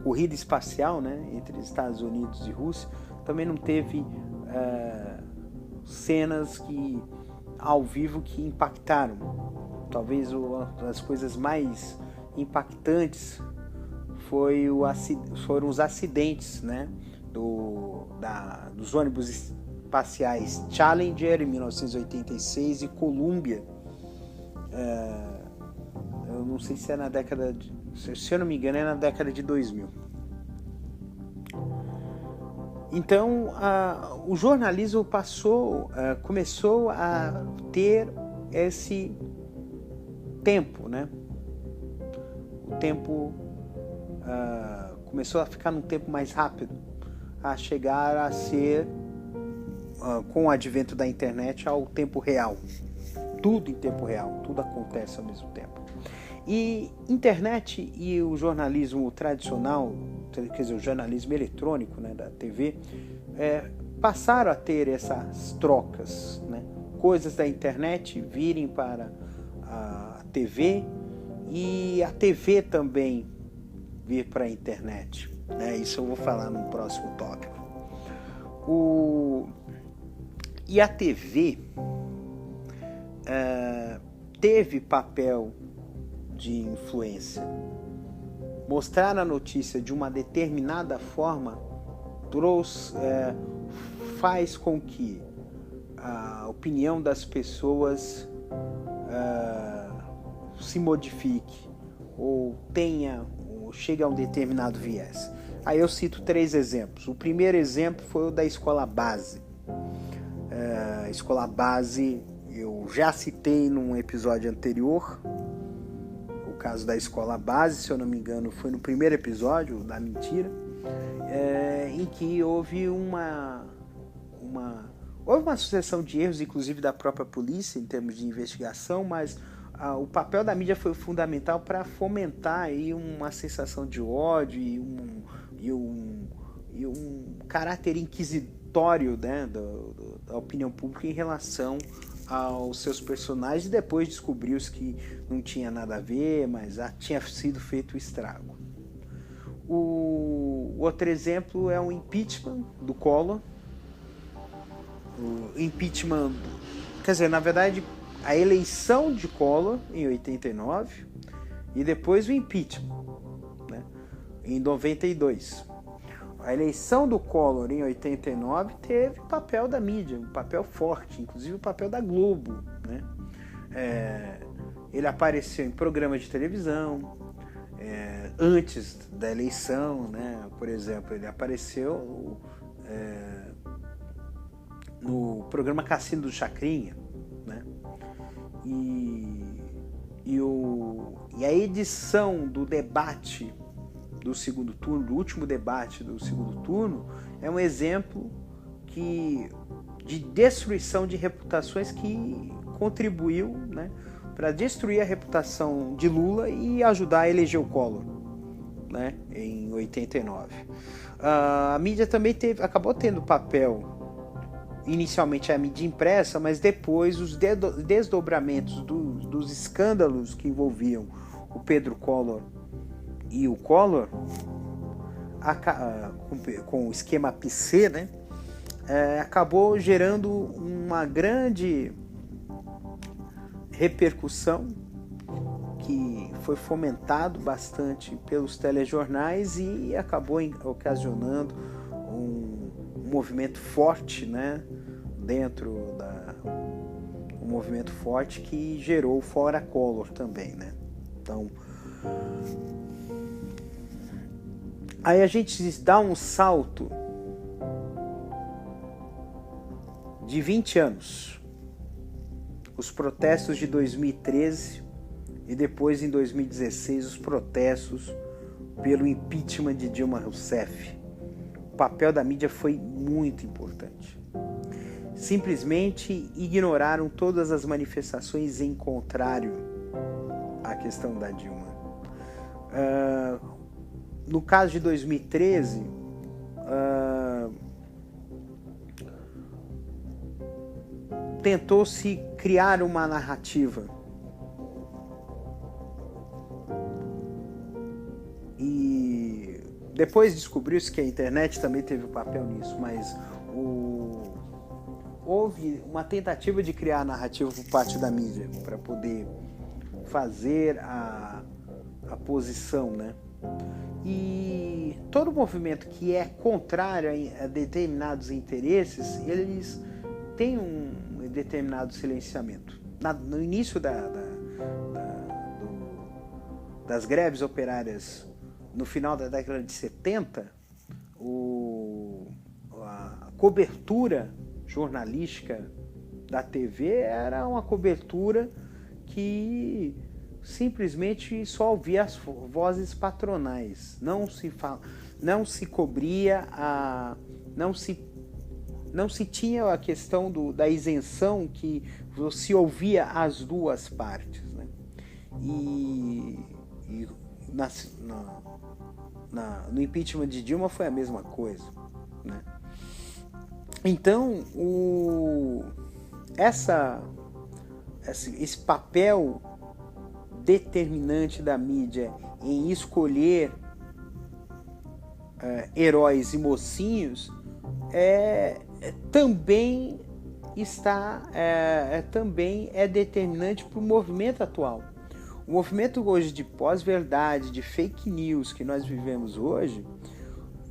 corrida espacial, né, entre Estados Unidos e Rússia, também não teve cenas ao vivo que impactaram. Talvez uma das coisas mais impactantes foram os acidentes, né, dos ônibus espaciais Challenger em 1986 e Columbia. Eu não sei se é na década de... Se eu não me engano, é na década de 2000. Então, o jornalismo começou a ter esse tempo, né? O tempo começou a ficar num tempo mais rápido, a chegar a ser, com o advento da internet, ao tempo real. Tudo em tempo real, tudo acontece ao mesmo tempo. E internet e o jornalismo tradicional, quer dizer, o jornalismo eletrônico, né, da TV, passaram a ter essas trocas, né? Coisas da internet virem para a TV e a TV também vir para a internet, né? Isso eu vou falar no próximo tópico. E a TV teve papel de influência. Mostrar a notícia de uma determinada forma faz com que a opinião das pessoas se modifique ou chegue a um determinado viés. Aí eu cito 3 exemplos. O primeiro exemplo foi o da escola base. A escola base eu já citei num episódio anterior. O caso da escola base, se eu não me engano, foi no primeiro episódio da mentira, em que houve uma sucessão de erros, inclusive da própria polícia, em termos de investigação, mas o papel da mídia foi fundamental para fomentar aí uma sensação de ódio e um caráter inquisitório, né, da opinião pública em relação aos seus personagens, e depois descobriu-se que não tinha nada a ver, mas tinha sido feito o estrago. O outro exemplo é o impeachment do Collor. O impeachment, quer dizer, na verdade, a eleição de Collor em 89 e depois o impeachment, né, em 92. A eleição do Collor em 89 teve papel da mídia, um papel forte, inclusive o papel da Globo, né? Ele apareceu em programas de televisão antes da eleição, né? Por exemplo, ele apareceu no programa Cassino do Chacrinha, né? E a edição do debate do segundo turno, do último debate do segundo turno, é um exemplo de destruição de reputações que contribuiu, né, para destruir a reputação de Lula e ajudar a eleger o Collor, né, em 89. A mídia também acabou tendo papel, inicialmente a mídia impressa, mas depois os desdobramentos dos escândalos que envolviam o Pedro Collor e o Collor, com o esquema PC, né, acabou gerando uma grande repercussão que foi fomentado bastante pelos telejornais e acabou ocasionando um movimento forte, né, um movimento forte que gerou o Fora Collor também, né? Então, aí a gente dá um salto de 20 anos. Os protestos de 2013 e depois em 2016 os protestos pelo impeachment de Dilma Rousseff. O papel da mídia foi muito importante. Simplesmente ignoraram todas as manifestações em contrário à questão da Dilma. No caso de 2013, tentou-se criar uma narrativa e depois descobriu-se que a internet também teve um papel nisso, mas houve uma tentativa de criar a narrativa por parte da mídia para poder fazer a posição, né? E todo movimento que é contrário a determinados interesses, eles têm um determinado silenciamento. No início das greves operárias, no final da década de 70, a cobertura jornalística da TV era uma cobertura que simplesmente só ouvia as vozes patronais, não se cobria não se tinha a questão da isenção, que se ouvia as duas partes, né? No impeachment de Dilma foi a mesma coisa, né? Então, esse papel determinante da mídia em escolher heróis e mocinhos também é determinante para o movimento atual. O movimento hoje de pós-verdade, de fake news que nós vivemos hoje,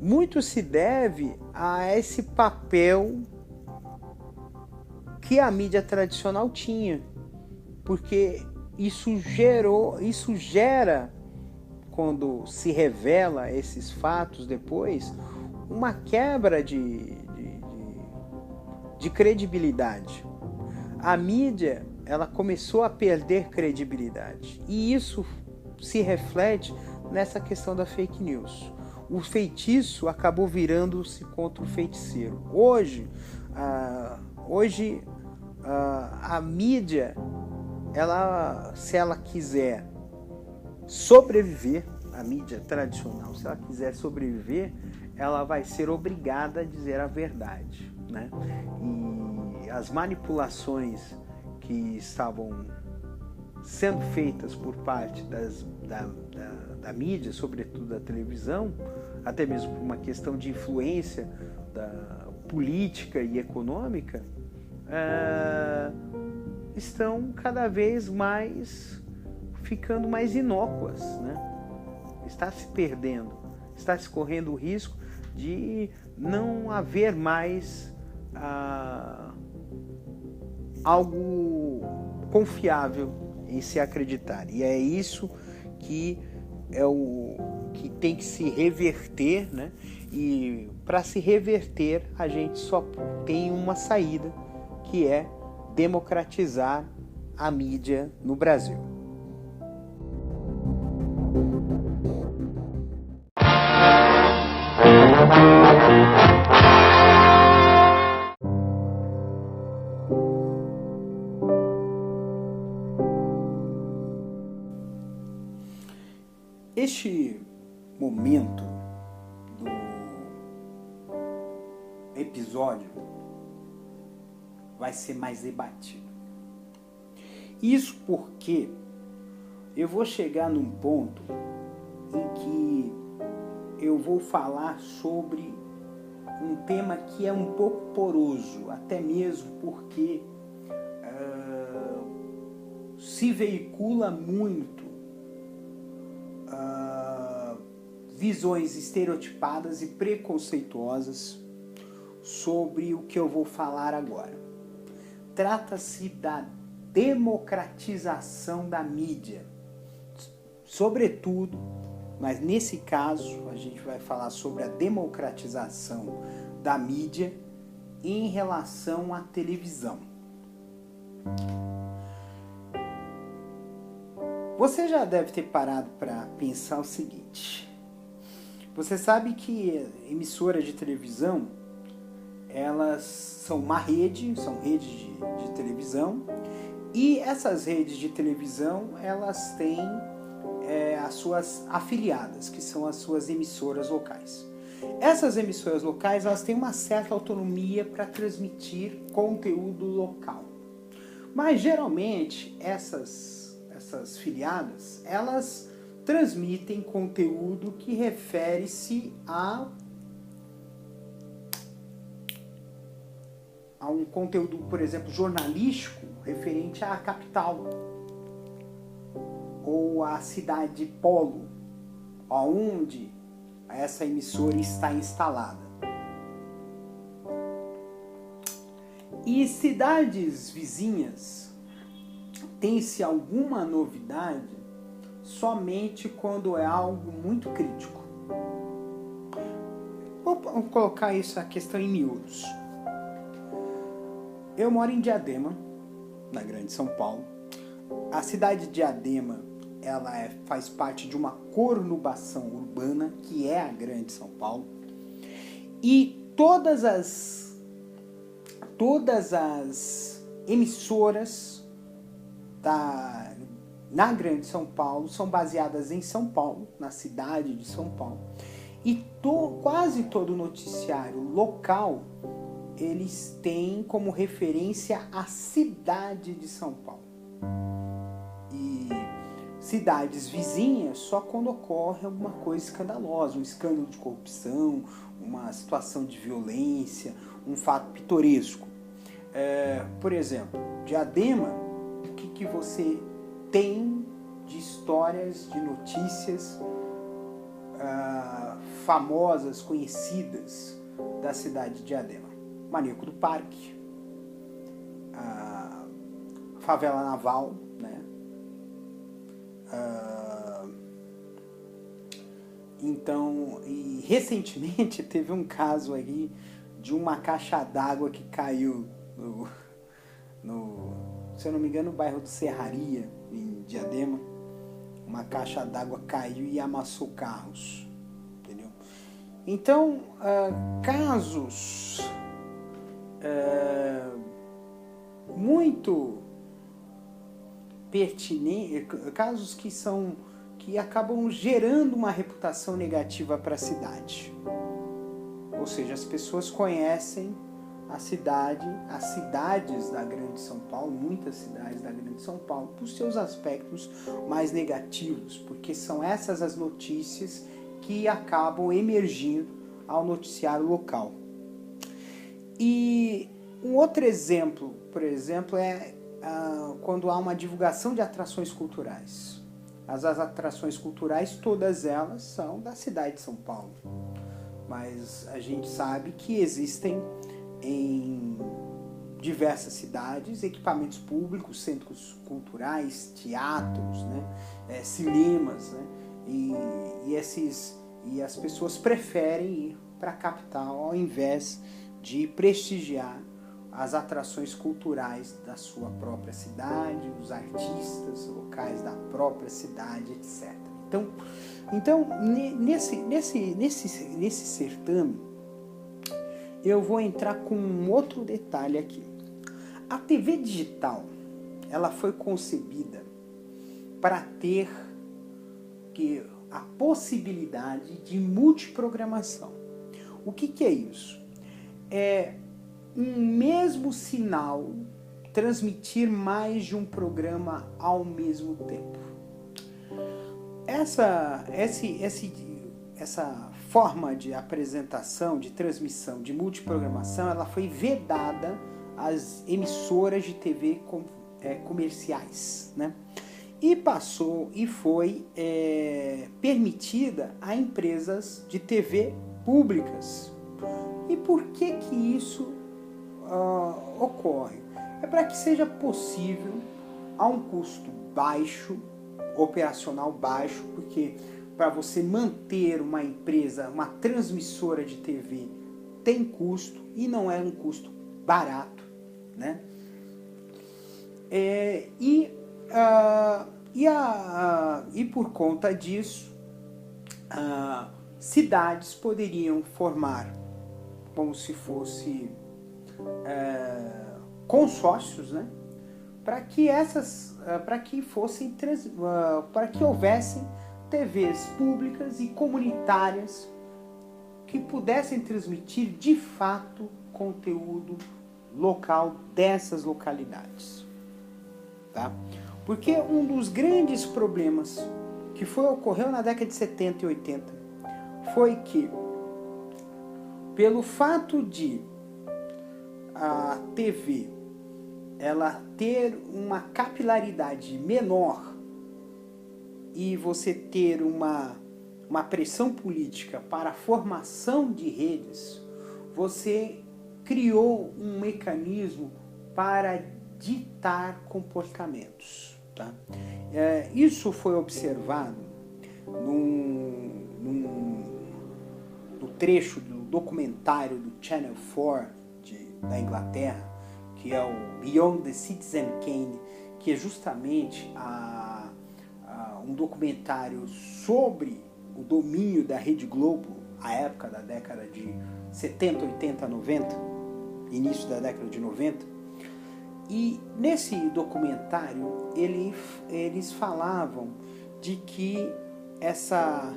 muito se deve a esse papel que a mídia tradicional tinha, porque isso gera, quando se revela esses fatos depois, uma quebra de credibilidade. A mídia, ela começou a perder credibilidade, e isso se reflete nessa questão da fake news. O feitiço acabou virando-se contra o feiticeiro. Hoje a mídia, se ela quiser sobreviver, a mídia tradicional, se ela quiser sobreviver, ela vai ser obrigada a dizer a verdade, né? E as manipulações que estavam sendo feitas por parte da mídia, sobretudo da televisão, até mesmo por uma questão de influência da política e econômica, estão cada vez mais ficando mais inócuas, né? Está se perdendo, está se correndo o risco de não haver mais algo confiável em se acreditar. E é isso que que tem que se reverter, né? E para se reverter, a gente só tem uma saída, que é democratizar a mídia no Brasil. Este momento do episódio vai ser mais debatido. Isso porque eu vou chegar num ponto em que eu vou falar sobre um tema que é um pouco poroso, até mesmo porque se veicula muito visões estereotipadas e preconceituosas sobre o que eu vou falar agora. Trata-se da democratização da mídia, sobretudo, mas nesse caso a gente vai falar sobre a democratização da mídia em relação à televisão. Você já deve ter parado para pensar o seguinte: você sabe que emissoras de televisão, elas são uma rede, são redes de televisão, e essas redes de televisão, elas têm as suas afiliadas, que são as suas emissoras locais. Essas emissoras locais, elas têm uma certa autonomia para transmitir conteúdo local. Mas geralmente essas filiadas, elas transmitem conteúdo que refere-se a um conteúdo, por exemplo, jornalístico referente à capital ou à cidade polo, onde essa emissora está instalada. E cidades vizinhas, tem-se alguma novidade somente quando é algo muito crítico. Vamos colocar essa questão em miúdos. Eu moro em Diadema, na Grande São Paulo. A cidade de Diadema, ela faz parte de uma conurbação urbana, que é a Grande São Paulo. E todas as emissoras na Grande São Paulo são baseadas em São Paulo, na cidade de São Paulo. E quase todo noticiário local, eles têm como referência a cidade de São Paulo. E cidades vizinhas só quando ocorre alguma coisa escandalosa, um escândalo de corrupção, uma situação de violência, um fato pitoresco. Por exemplo, Diadema, o que você tem de histórias, de notícias famosas, conhecidas da cidade de Diadema? Maníaco do Parque, a Favela Naval, né? Então, e recentemente teve um caso aí de uma caixa d'água que caiu se eu não me engano, no bairro do Serraria, em Diadema. Uma caixa d'água caiu e amassou carros, entendeu? Então, casos muito pertinentes, casos que acabam gerando uma reputação negativa para a cidade. Ou seja, as pessoas conhecem a cidade, as cidades da Grande São Paulo, muitas cidades da Grande São Paulo, por seus aspectos mais negativos, porque são essas as notícias que acabam emergindo ao noticiário local. E um outro exemplo, por exemplo, é quando há uma divulgação de atrações culturais. As atrações culturais, todas elas são da cidade de São Paulo. Mas a gente sabe que existem em diversas cidades equipamentos públicos, centros culturais, teatros, né, cinemas, né, e as pessoas preferem ir para a capital ao invés de prestigiar as atrações culturais da sua própria cidade, os artistas locais da própria cidade, etc. Então nesse certame, eu vou entrar com um outro detalhe aqui. A TV digital, ela foi concebida para ter a possibilidade de multiprogramação. O que é isso? É um mesmo sinal transmitir mais de um programa ao mesmo tempo. Essa forma de apresentação, de transmissão, de multiprogramação, ela foi vedada às emissoras de TV comerciais, né? E foi permitida a empresas de TV públicas. E por que isso ocorre? É para que seja possível, a um custo baixo, operacional baixo, porque para você manter uma empresa, uma transmissora de TV, tem custo e não é um custo barato, né? E por conta disso, cidades poderiam formar como se fosse consórcios, né? Para que houvessem TVs públicas e comunitárias que pudessem transmitir de fato conteúdo local dessas localidades, tá? Porque um dos grandes problemas que ocorreu na década de 70 e 80 foi que, pelo fato de a TV ela ter uma capilaridade menor e você ter uma uma pressão política para a formação de redes, você criou um mecanismo para ditar comportamentos. Tá? Isso foi observado no trecho do documentário do Channel 4 da Inglaterra, que é o Beyond the Citizen Kane, que é justamente um documentário sobre o domínio da Rede Globo, à época da década de 70, 80, 90, início da década de 90. E nesse documentário eles falavam de que essa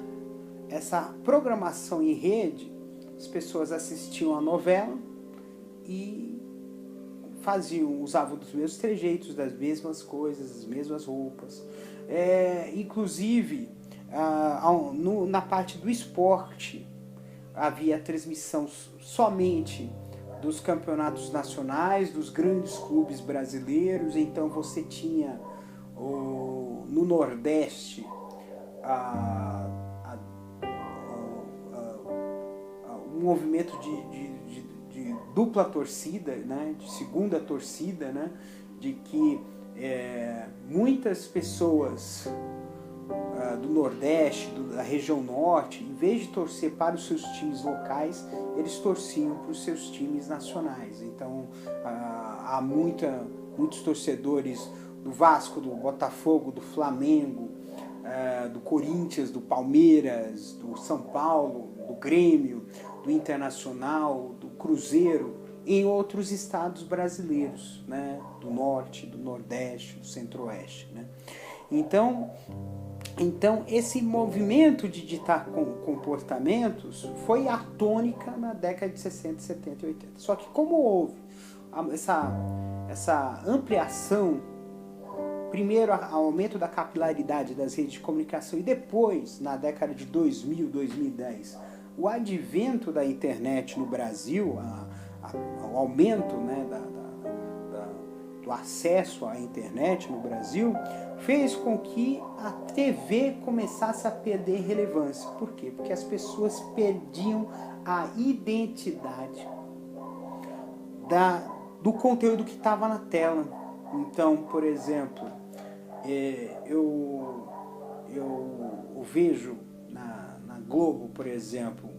programação em rede, as pessoas assistiam a novela e usavam dos mesmos trejeitos, das mesmas coisas, as mesmas roupas. Inclusive, na parte do esporte, havia transmissão somente dos campeonatos nacionais, dos grandes clubes brasileiros. Então você tinha no Nordeste um movimento de dupla torcida, né, de segunda torcida, né, de que muitas pessoas do Nordeste, da região Norte, em vez de torcer para os seus times locais, eles torciam para os seus times nacionais. Então há muitos torcedores do Vasco, do Botafogo, do Flamengo, do Corinthians, do Palmeiras, do São Paulo, do Grêmio, do Internacional, do Cruzeiro, em outros estados brasileiros, né? Do Norte, do Nordeste, do Centro-Oeste. Né? Então, esse movimento de ditar comportamentos foi a tônica na década de 60, 70 e 80. Só que como houve essa ampliação, primeiro o aumento da capilaridade das redes de comunicação e depois, na década de 2000, 2010, o advento da internet no Brasil, o aumento, né, do acesso à internet no Brasil, fez com que a TV começasse a perder relevância. Por quê? Porque as pessoas perdiam a identidade do conteúdo que estava na tela. Então, por exemplo, eu vejo na Globo, por exemplo,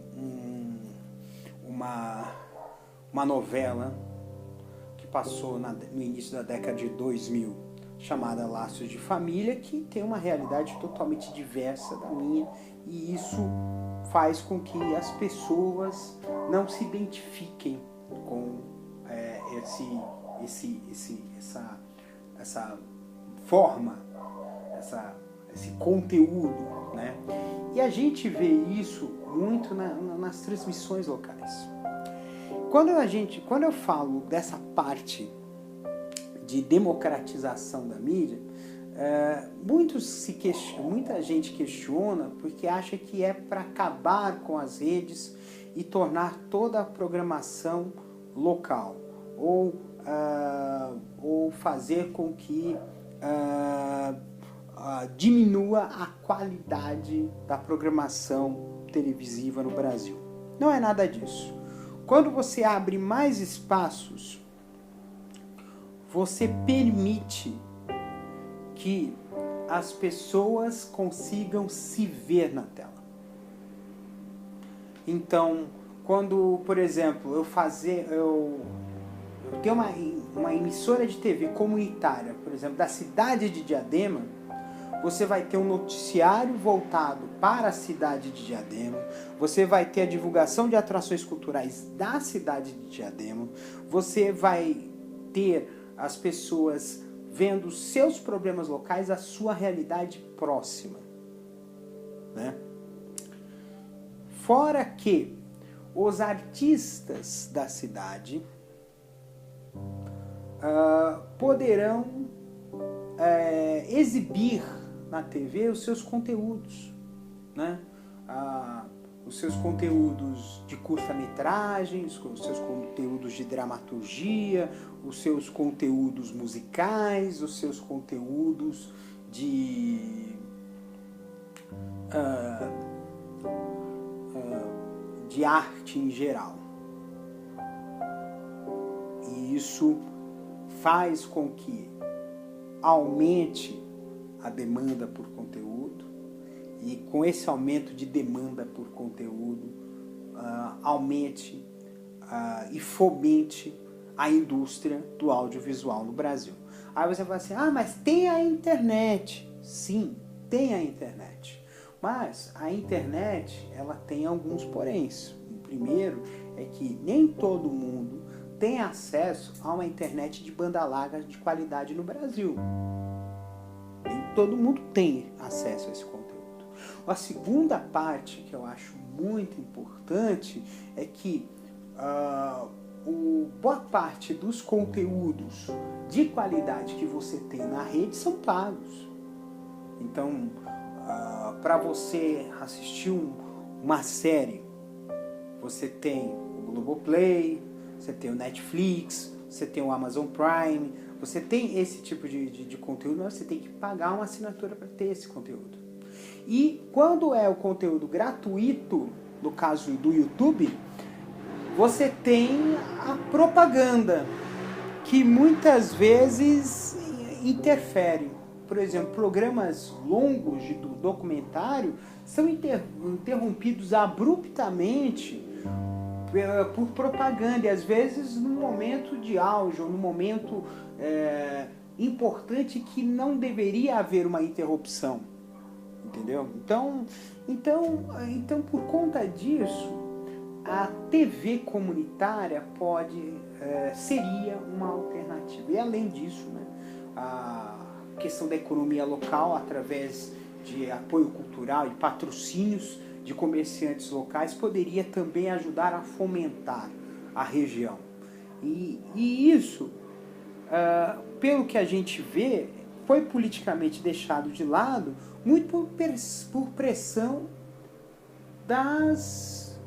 uma novela que passou no início da década de 2000, chamada Laços de Família, que tem uma realidade totalmente diversa da minha, e isso faz com que as pessoas não se identifiquem com essa forma, esse conteúdo, né? E a gente vê isso muito nas transmissões locais. Quando eu falo dessa parte de democratização da mídia, muita gente questiona porque acha que é para acabar com as redes e tornar toda a programação local, ou fazer com que diminua a qualidade da programação televisiva no Brasil. Não é nada disso. Quando você abre mais espaços, você permite que as pessoas consigam se ver na tela. Então, quando, por exemplo, eu tenho uma emissora de TV comunitária, por exemplo, da cidade de Diadema, você vai ter um noticiário voltado para a cidade de Diadema, você vai ter a divulgação de atrações culturais da cidade de Diadema, você vai ter as pessoas vendo seus problemas locais, a sua realidade próxima, né? Fora que os artistas da cidade poderão exibir na TV os seus conteúdos, né? Os seus conteúdos de curta-metragem, os seus conteúdos de dramaturgia, os seus conteúdos musicais, os seus conteúdos de arte em geral. E isso faz com que aumente a demanda por conteúdo, e com esse aumento de demanda por conteúdo, aumente e fomente a indústria do audiovisual no Brasil. Aí você fala assim, mas tem a internet. Sim, tem a internet. Mas a internet, ela tem alguns poréns. O primeiro é que nem todo mundo tem acesso a uma internet de banda larga de qualidade no Brasil. Nem todo mundo tem acesso a esse conteúdo. A segunda parte que eu acho muito importante é que boa parte dos conteúdos de qualidade que você tem na rede são pagos. Então, para você assistir uma série, você tem o Globoplay, você tem o Netflix, você tem o Amazon Prime, você tem esse tipo de conteúdo, mas você tem que pagar uma assinatura para ter esse conteúdo. E quando é o conteúdo gratuito, no caso do YouTube, você tem a propaganda, que muitas vezes interfere. Por exemplo, programas longos do documentário são interrompidos abruptamente por propaganda, e às vezes num momento de auge, ou num momento importante que não deveria haver uma interrupção. Entendeu? Então por conta disso, a TV comunitária seria uma alternativa. E além disso, né, a questão da economia local, através de apoio cultural e patrocínios de comerciantes locais, poderia também ajudar a fomentar a região. E isso, pelo que a gente vê, foi politicamente deixado de lado, muito por pressão das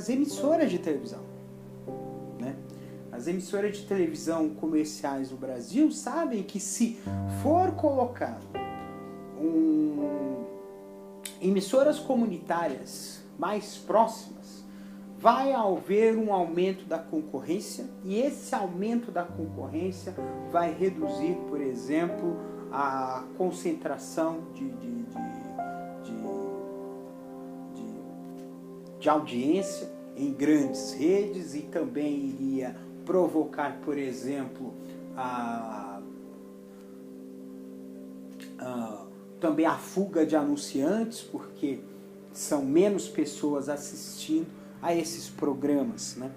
emissoras de televisão, né? As emissoras de televisão comerciais do Brasil sabem que se for colocado emissoras comunitárias mais próximas, vai haver um aumento da concorrência, e esse aumento da concorrência vai reduzir, por exemplo, a concentração de audiência em grandes redes, e também iria provocar, por exemplo, também a fuga de anunciantes, porque são menos pessoas assistindo a esses programas, né?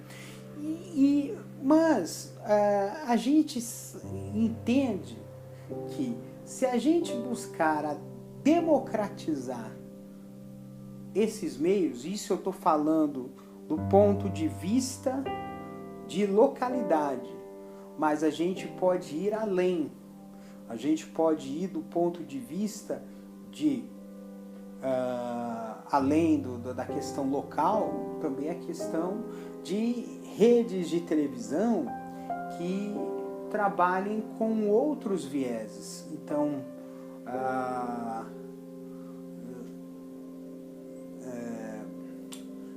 Mas a gente entende que se a gente buscar a democratizar esses meios, isso eu estou falando do ponto de vista de localidade, mas a gente pode ir além. A gente pode ir do ponto de vista de, além da questão local, também a questão de redes de televisão que trabalhem com outros vieses. Então,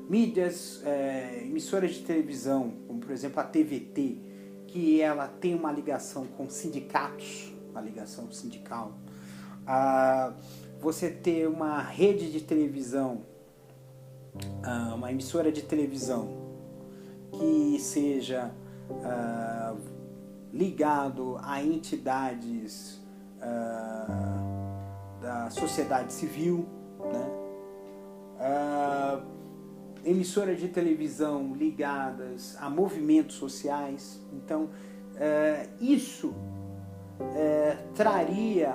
mídias, emissoras de televisão, como por exemplo a TVT, que ela tem uma ligação com sindicatos, uma ligação sindical. Você ter uma rede de televisão, uma emissora de televisão que seja ligado a entidades da sociedade civil, né? Emissora de televisão ligadas a movimentos sociais. Então, isso traria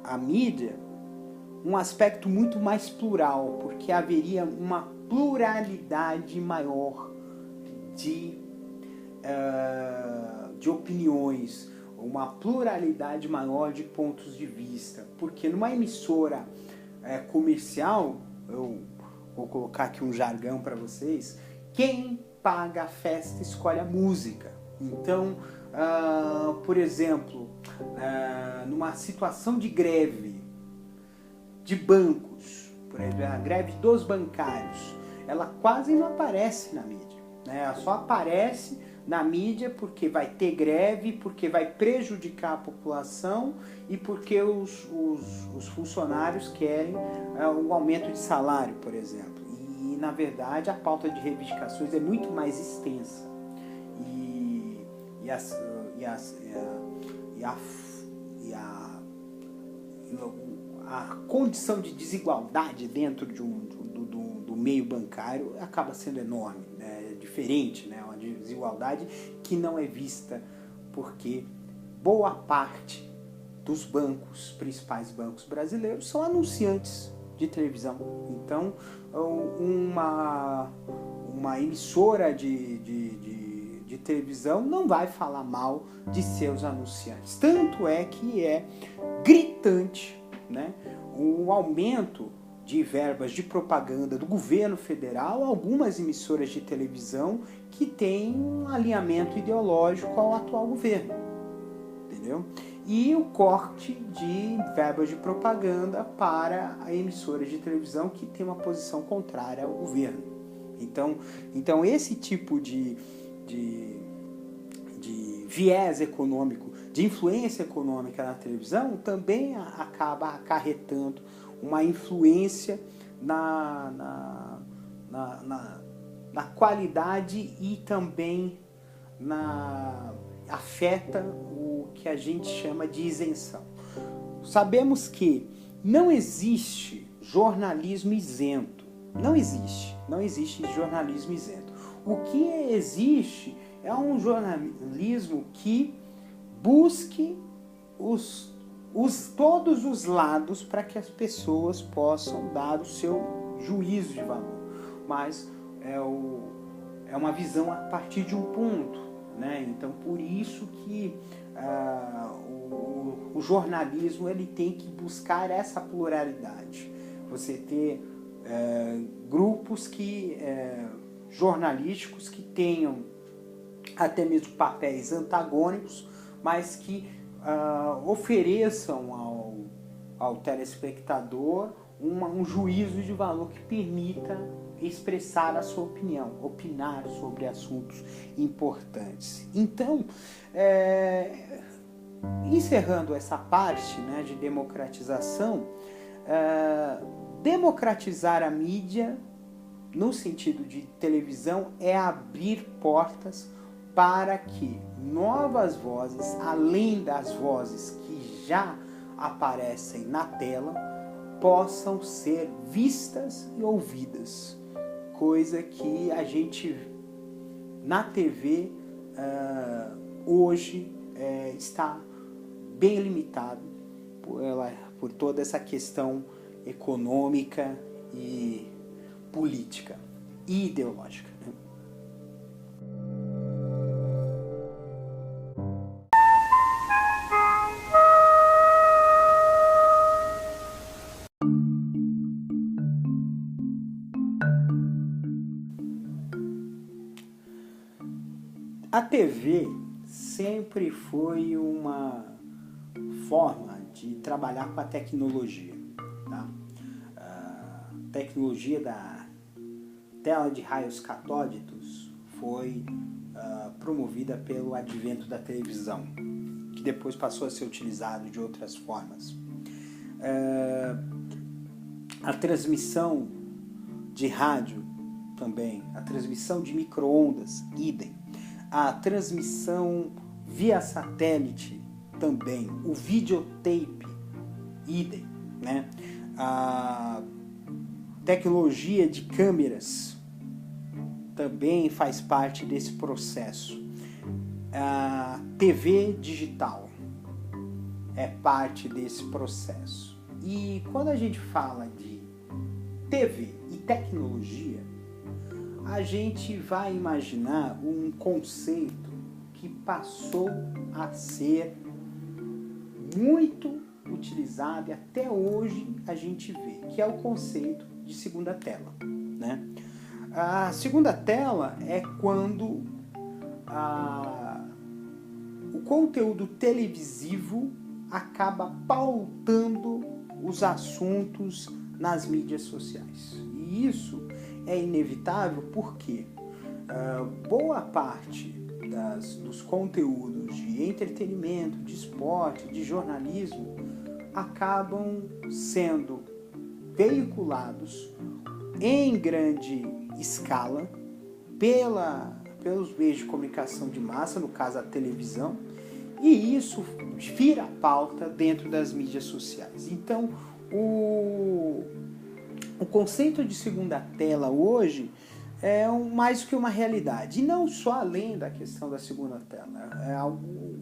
a mídia um aspecto muito mais plural, porque haveria uma pluralidade maior de opiniões, uma pluralidade maior de pontos de vista. Porque numa emissora comercial, eu vou colocar aqui um jargão para vocês, quem paga a festa escolhe a música. Então, por exemplo, numa situação de greve de bancos, por exemplo, a greve dos bancários, ela quase não aparece na mídia, né? Ela só aparece na mídia porque vai ter greve, porque vai prejudicar a população e porque os funcionários querem um aumento de salário, por exemplo. E, na verdade, a pauta de reivindicações é muito mais extensa. A condição de desigualdade dentro do meio bancário acaba sendo enorme, né? É diferente, né? Uma desigualdade que não é vista porque boa parte dos bancos, principais bancos brasileiros, são anunciantes de televisão. Então, uma emissora de televisão não vai falar mal de seus anunciantes. Tanto é que é gritante, né, o aumento de verbas de propaganda do governo federal a algumas emissoras de televisão que têm um alinhamento ideológico ao atual governo, entendeu? E o corte de verbas de propaganda para emissoras de televisão que têm uma posição contrária ao governo. Então esse tipo de viés econômico, de influência econômica na televisão também acaba acarretando uma influência na qualidade e também afeta o que a gente chama de isenção. Sabemos que não existe jornalismo isento. Não existe jornalismo isento. O que existe é um jornalismo que busque todos os lados para que as pessoas possam dar o seu juízo de valor. Mas é uma visão a partir de um ponto, né? Então, por isso que o jornalismo ele tem que buscar essa pluralidade. Você ter grupos jornalísticos que tenham até mesmo papéis antagônicos, mas que ofereçam ao telespectador um juízo de valor que permita expressar a sua opinião, opinar sobre assuntos importantes. Então, encerrando essa parte, né, de democratização, democratizar a mídia, no sentido de televisão, é abrir portas para que novas vozes, além das vozes que já aparecem na tela, possam ser vistas e ouvidas. Coisa que a gente, na TV, hoje está bem limitado por toda essa questão econômica e política e ideológica, né? A TV sempre foi uma forma de trabalhar com a tecnologia, tá? A tecnologia da tela de raios catódicos foi promovida pelo advento da televisão, que depois passou a ser utilizado de outras formas. A transmissão de rádio também, a transmissão de micro-ondas, idem. A transmissão via satélite também, o videotape, idem, né? A tecnologia de câmeras também faz parte desse processo. A TV digital é parte desse processo. E quando a gente fala de TV e tecnologia, a gente vai imaginar um conceito que passou a ser muito utilizado e até hoje a gente vê, que é o conceito de segunda tela, né? A segunda tela é quando o conteúdo televisivo acaba pautando os assuntos nas mídias sociais. E isso é inevitável porque boa parte dos conteúdos de entretenimento, de esporte, de jornalismo acabam sendo veiculados em grande escala pelos meios de comunicação de massa, no caso a televisão, e isso vira pauta dentro das mídias sociais. Então, o conceito de segunda tela hoje é mais do que uma realidade. E não só além da questão da segunda tela.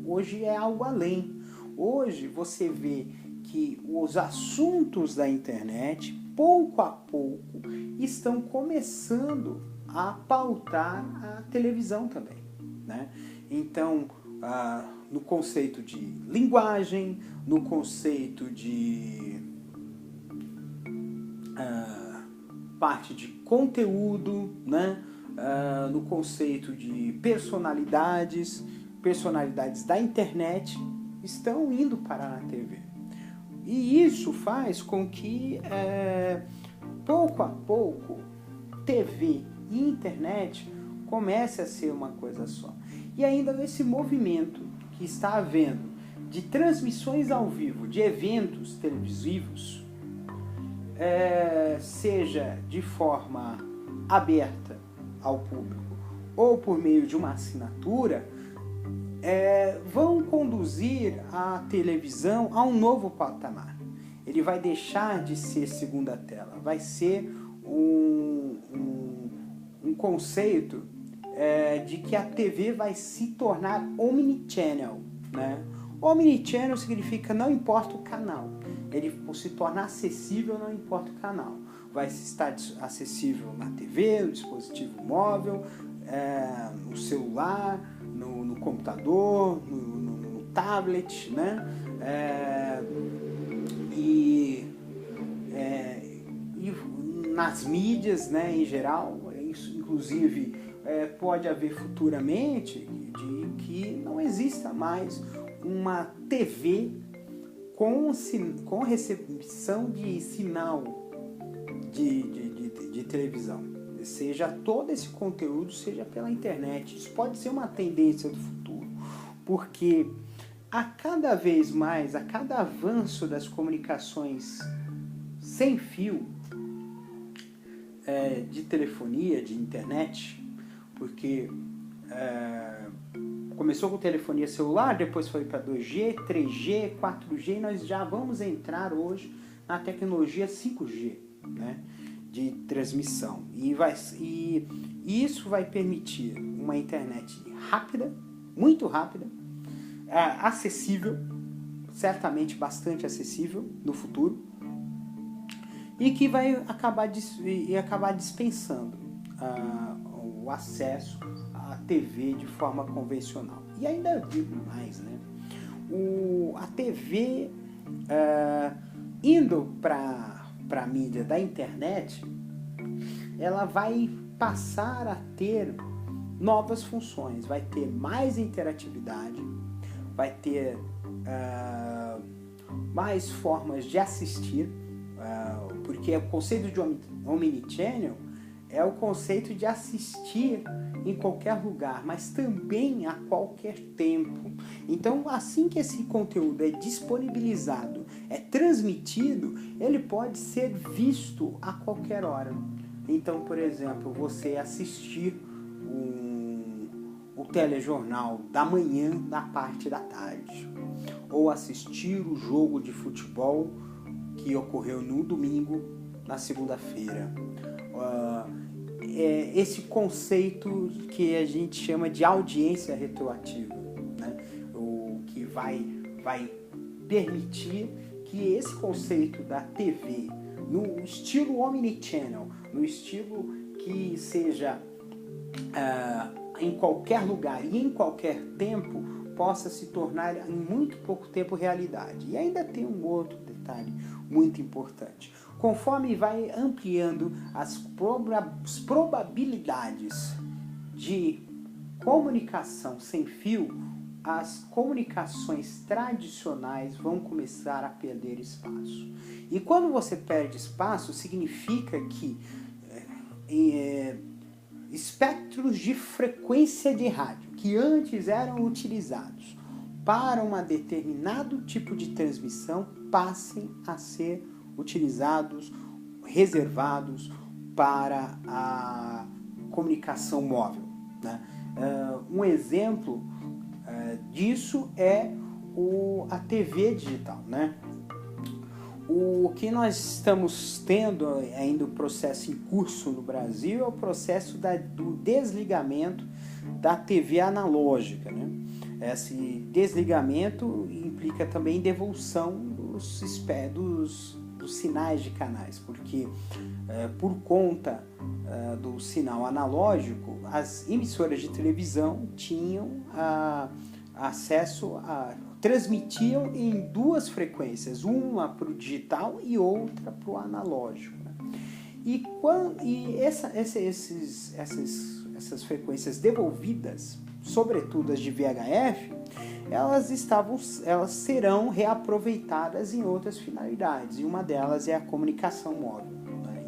Hoje é algo além. Hoje você vê que os assuntos da internet, pouco a pouco, estão começando a pautar a televisão também, né? Então, no conceito de linguagem, no conceito de parte de conteúdo, né? No conceito de personalidades da internet estão indo parar na TV. E isso faz com que, pouco a pouco, TV e internet comece a ser uma coisa só. E ainda esse movimento que está havendo de transmissões ao vivo de eventos televisivos, seja de forma aberta ao público ou por meio de uma assinatura, vão conduzir a televisão a um novo patamar. Ele vai deixar de ser segunda tela, vai ser um conceito de que a TV vai se tornar omnichannel, né? Omnichannel significa não importa o canal, ele se torna acessível não importa o canal. Vai estar acessível na TV, no dispositivo móvel, no celular, no computador, no tablet, né? E nas mídias, né, em geral. Isso, inclusive, pode haver futuramente de que não exista mais uma TV com recepção de sinal de televisão, seja todo esse conteúdo, seja pela internet. Isso pode ser uma tendência do futuro, porque a cada vez mais, a cada avanço das comunicações sem fio, de telefonia, de internet, porque começou com telefonia celular, depois foi para 2G, 3G, 4G, e nós já vamos entrar hoje na tecnologia 5G, né, de transmissão. E isso vai permitir uma internet rápida, muito rápida, acessível, certamente bastante acessível no futuro, e que vai acabar dispensando o acesso à TV de forma convencional. E ainda digo mais, né? A TV indo para a mídia da internet, ela vai passar a ter novas funções, vai ter mais interatividade, vai ter mais formas de assistir, porque o conceito de omnichannel é o conceito de assistir em qualquer lugar, mas também a qualquer tempo. Então, assim que esse conteúdo é disponibilizado, é transmitido, ele pode ser visto a qualquer hora. Então, por exemplo, você assistir o telejornal da manhã na parte da tarde, ou assistir o jogo de futebol que ocorreu no domingo, na segunda-feira. Esse conceito que a gente chama de audiência retroativa, né? O que vai permitir que esse conceito da TV, no estilo omnichannel, no estilo que seja em qualquer lugar e em qualquer tempo, possa se tornar em muito pouco tempo realidade. E ainda tem um outro detalhe muito importante. Conforme vai ampliando as probabilidades de comunicação sem fio, as comunicações tradicionais vão começar a perder espaço. E quando você perde espaço, significa que espectros de frequência de rádio, que antes eram utilizados para um determinado tipo de transmissão, passem a ser utilizados, reservados para a comunicação móvel, né? Um exemplo disso é a TV digital, né? O que nós estamos tendo ainda o processo em curso no Brasil é o processo do desligamento da TV analógica, né? Esse desligamento implica também devolução dos sinais de canais, porque por conta do sinal analógico, as emissoras de televisão tinham acesso transmitiam em duas frequências, uma para o digital e outra para o analógico, né? Essas frequências devolvidas, sobretudo as de VHF, elas serão reaproveitadas em outras finalidades, e uma delas é a comunicação móvel, né?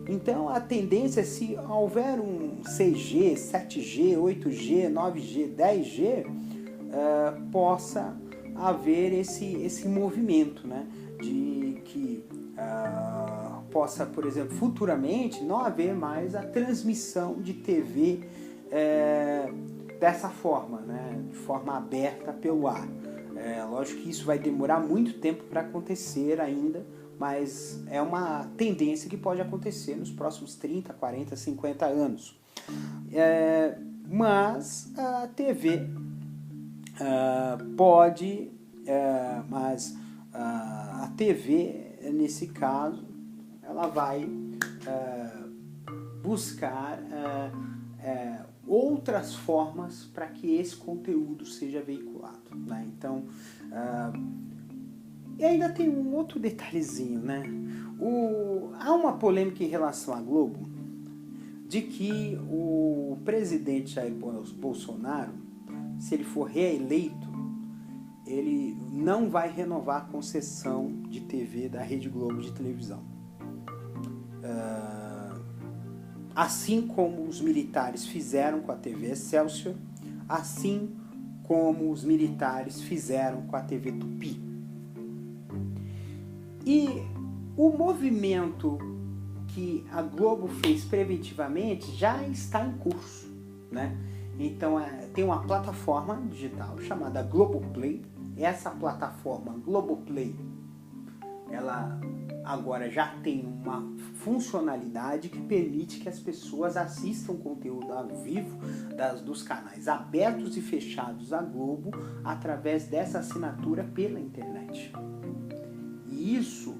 Então a tendência é, se houver um 6G, 7G, 8G, 9G, 10G, possa haver esse movimento, né? De que possa, por exemplo, futuramente não haver mais a transmissão de TV dessa forma, né? De forma aberta pelo ar. Lógico que isso vai demorar muito tempo para acontecer ainda, mas é uma tendência que pode acontecer nos próximos 30, 40, 50 anos. Mas a TV pode, mas a TV, nesse caso, ela vai buscar outras formas para que esse conteúdo seja veiculado, né? Então, e ainda tem um outro detalhezinho, né? Há uma polêmica em relação à Globo, de que o presidente Jair Bolsonaro, se ele for reeleito, ele não vai renovar a concessão de TV da Rede Globo de televisão. Assim como os militares fizeram com a TV Excelsior, assim como os militares fizeram com a TV Tupi. E o movimento que a Globo fez preventivamente já está em curso, né? Então tem uma plataforma digital chamada Globoplay. Essa plataforma Globoplay, ela agora já tem uma funcionalidade que permite que as pessoas assistam conteúdo ao vivo dos canais abertos e fechados da Globo através dessa assinatura pela internet. E isso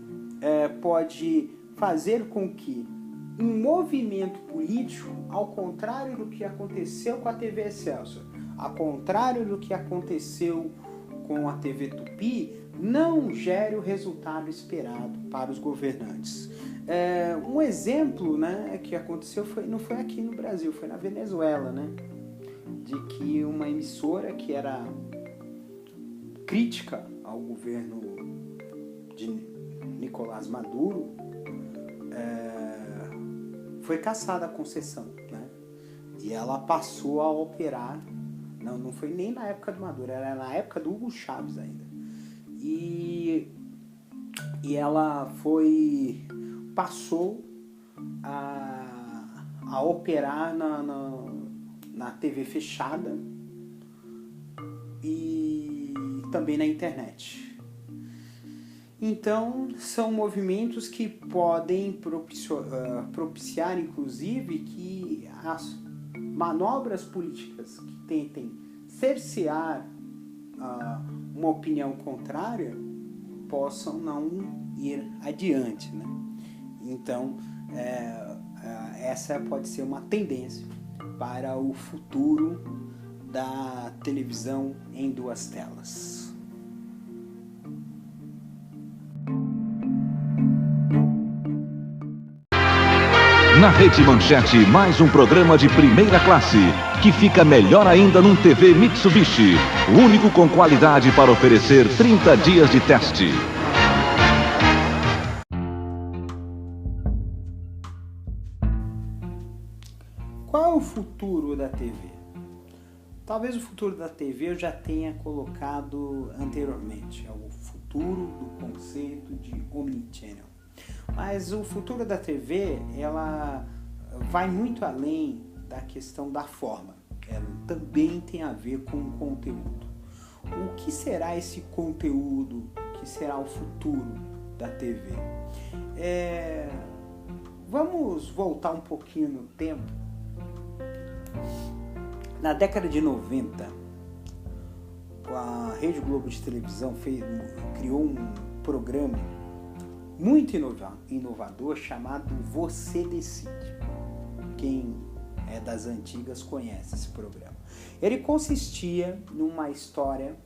pode fazer com que um movimento político, ao contrário do que aconteceu com a TV Excelsior, ao contrário do que aconteceu com a TV Tupi, não gere o resultado esperado para os governantes. Um exemplo, né, que aconteceu não foi aqui no Brasil, foi na Venezuela, né, de que uma emissora que era crítica ao governo de Nicolás Maduro foi cassada a concessão, né, e ela passou a operar, não foi nem na época do Maduro, era na época do Hugo Chávez ainda. E ela passou a operar na TV fechada e também na internet. Então, são movimentos que podem propiciar, inclusive, que as manobras políticas que tentem cercear uma opinião contrária possam não ir adiante, né? Então, essa pode ser uma tendência para o futuro da televisão em duas telas. Na Rede Manchete, mais um programa de primeira classe, que fica melhor ainda num TV Mitsubishi, o único com qualidade para oferecer 30 dias de teste. Qual é o futuro da TV? Talvez o futuro da TV eu já tenha colocado anteriormente, é o futuro do conceito de omnichannel. Mas o futuro da TV, ela vai muito além da questão da forma, ela também tem a ver com o conteúdo. O que será esse conteúdo? O que será o futuro da TV? Vamos voltar um pouquinho no tempo. Na década de 90, a Rede Globo de televisão criou um programa muito inovador chamado Você Decide. Quem é das antigas conhece esse programa. Ele consistia numa história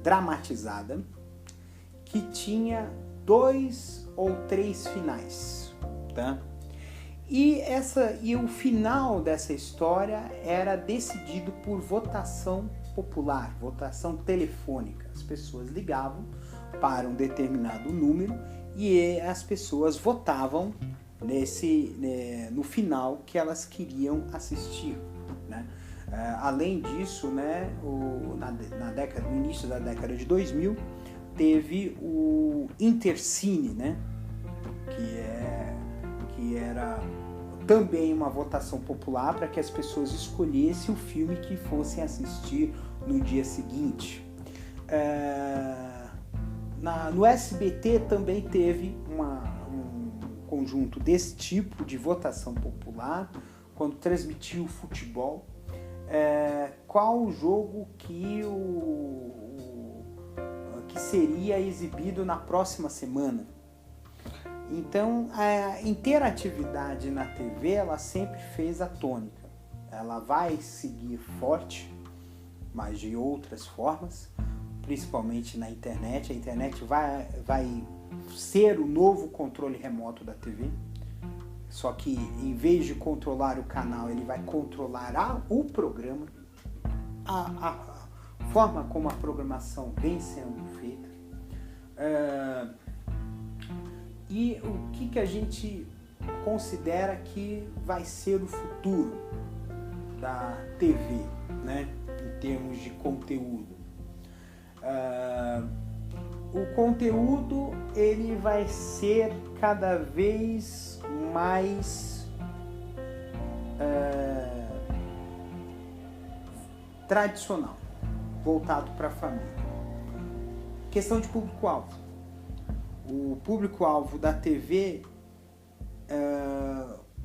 dramatizada que tinha 2 ou 3 finais, tá? E o final dessa história era decidido por votação popular, votação telefônica. As pessoas ligavam para um determinado número e as pessoas votavam no final que elas queriam assistir, né? Além disso, né, no início da década de 2000, teve o Intercine, né, que era também uma votação popular para que as pessoas escolhessem o filme que fossem assistir no dia seguinte. No SBT também teve um conjunto desse tipo de votação popular, quando transmitiu o futebol. Qual o jogo que seria exibido na próxima semana? Então, a interatividade na TV, ela sempre fez a tônica. Ela vai seguir forte, mas de outras formas, principalmente na internet. A internet vai ser o novo controle remoto da TV. Só que, em vez de controlar o canal, ele vai controlar o programa, a forma como a programação vem sendo feita. E o que a gente considera que vai ser o futuro da TV, né, em termos de conteúdo? O conteúdo ele vai ser cada vez mais tradicional, voltado para a família. Questão de público-alvo. O público-alvo da TV,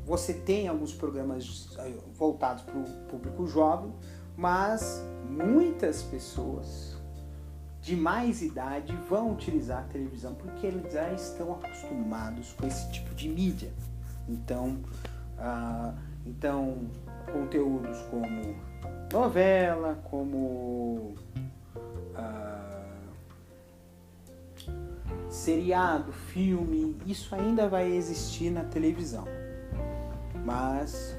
você tem alguns programas voltados para o público jovem, mas muitas pessoas de mais idade vão utilizar a televisão porque eles já estão acostumados com esse tipo de mídia. Então conteúdos como novela, como seriado, filme, isso ainda vai existir na televisão, mas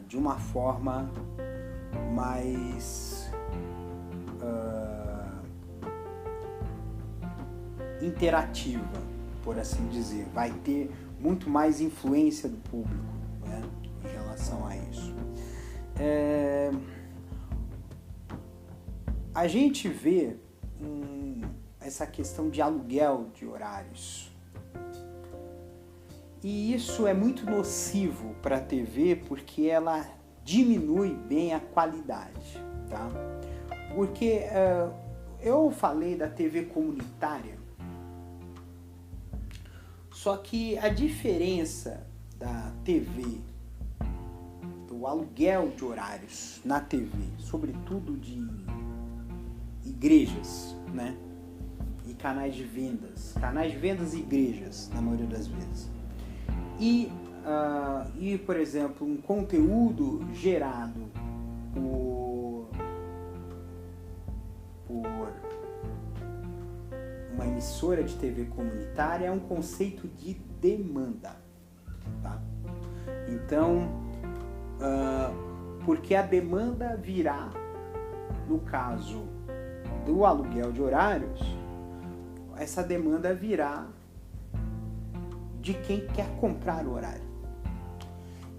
de uma forma mais interativa, por assim dizer. Vai ter muito mais influência do público, né, em relação a isso. A gente vê essa questão de aluguel de horários. E isso é muito nocivo para a TV porque ela diminui bem a qualidade, tá? Porque eu falei da TV comunitária, só que a diferença da TV, do aluguel de horários na TV, sobretudo de igrejas, né? E canais de vendas e igrejas, na maioria das vezes. E, por exemplo, um conteúdo gerado por uma emissora de TV comunitária é um conceito de demanda. Tá? Então, porque a demanda virá, no caso do aluguel de horários, essa demanda virá de quem quer comprar o horário.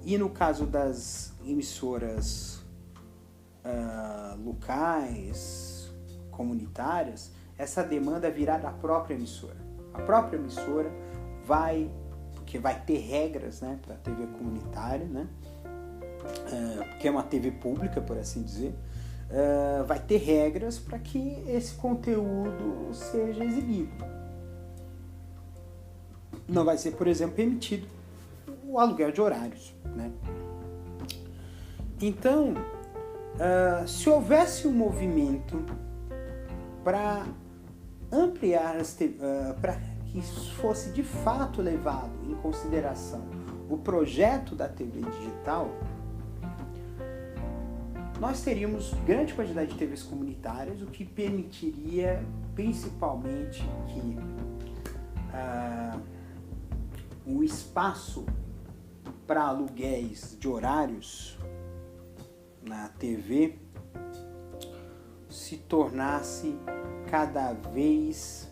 E no caso das emissoras locais, comunitárias, essa demanda virá da própria emissora. A própria emissora porque vai ter regras, né, para a TV comunitária, né, que é uma TV pública, por assim dizer, vai ter regras para que esse conteúdo seja exibido. Não vai ser, por exemplo, permitido o aluguel de horários, né? Então, se houvesse um movimento para ampliar para que fosse de fato levado em consideração o projeto da TV digital, nós teríamos grande quantidade de TVs comunitárias, o que permitiria principalmente que o espaço para aluguéis de horários na TV se tornasse cada vez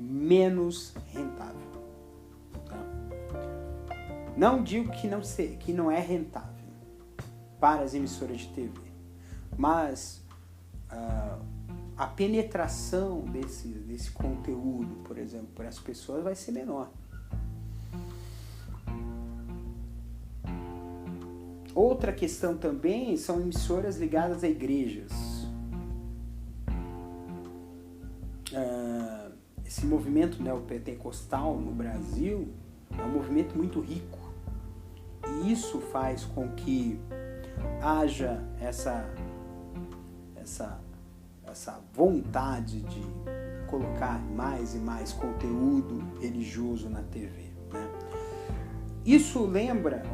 menos rentável. Tá? Não digo que não é rentável para as emissoras de TV, mas a penetração desse conteúdo, por exemplo, para as pessoas vai ser menor. Outra questão também são emissoras ligadas a igrejas. Esse movimento neopentecostal no Brasil é um movimento muito rico. E isso faz com que haja essa vontade de colocar mais e mais conteúdo religioso na TV. Né? Isso lembra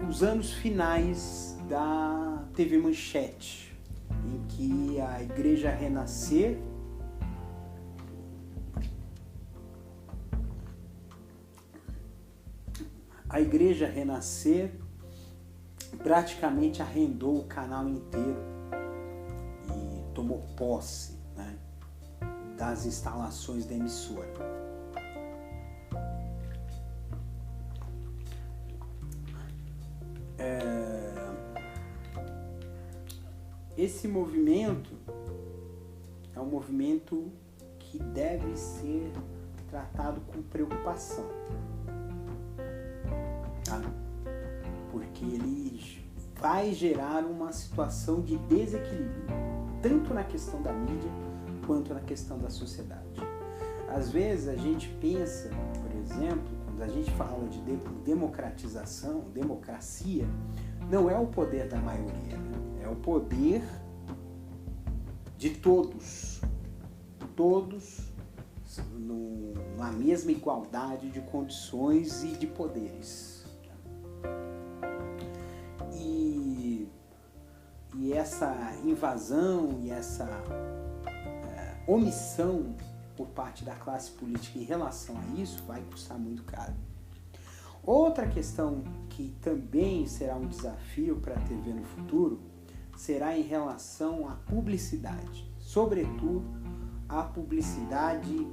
os anos finais da TV Manchete, em que a Igreja Renascer praticamente arrendou o canal inteiro e tomou posse, né, das instalações da emissora. Esse movimento é um movimento que deve ser tratado com preocupação, tá? Porque ele vai gerar uma situação de desequilíbrio, tanto na questão da mídia quanto na questão da sociedade. Às vezes a gente pensa, por exemplo, quando a gente fala de democratização, democracia, não é o poder da maioria, né? É o poder de todos na mesma igualdade de condições e de poderes. E essa invasão e essa omissão por parte da classe política em relação a isso vai custar muito caro. Outra questão que também será um desafio para a TV no futuro será em relação à publicidade, sobretudo a publicidade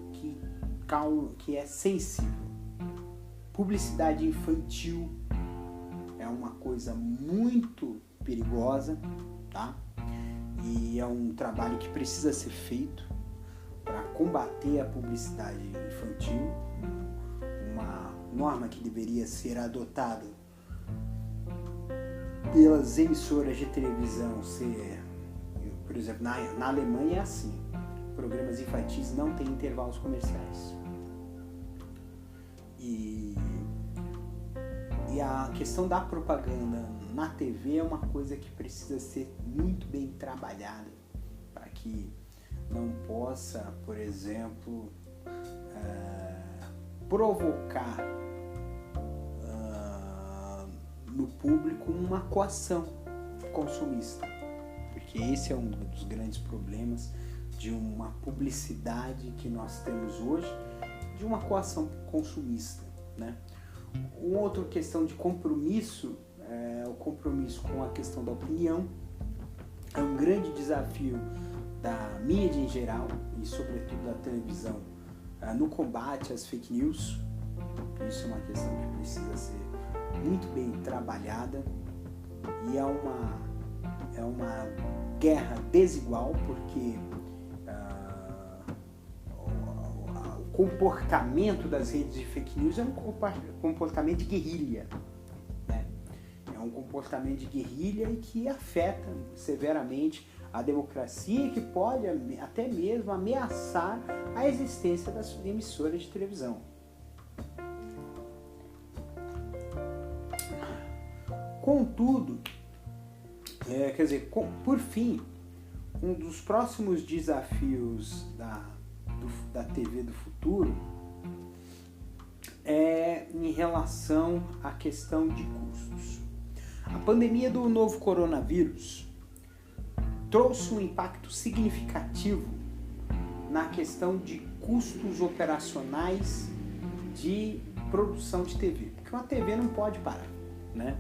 que é sensível. Publicidade infantil é uma coisa muito perigosa, tá? E é um trabalho que precisa ser feito para combater a publicidade infantil, uma norma que deveria ser adotada pelas emissoras de televisão ser, por exemplo, na Alemanha é assim, programas infantis não têm intervalos comerciais. E a questão da propaganda na TV é uma coisa que precisa ser muito bem trabalhada para que não possa, por exemplo, provocar no público uma coação consumista, porque esse é um dos grandes problemas de uma publicidade que nós temos hoje, de uma coação consumista, né? Uma outra questão de compromisso é o compromisso com a questão da opinião. É um grande desafio da mídia em geral e sobretudo da televisão no combate às fake news. Isso é uma questão que precisa ser muito bem trabalhada e é uma guerra desigual, porque o comportamento das redes de fake news é um comportamento de guerrilha, né? É um comportamento de guerrilha e que afeta severamente a democracia e que pode até mesmo ameaçar a existência das emissoras de televisão. Contudo, por fim, um dos próximos desafios da TV do futuro é em relação à questão de custos. A pandemia do novo coronavírus trouxe um impacto significativo na questão de custos operacionais de produção de TV, porque uma TV não pode parar, né?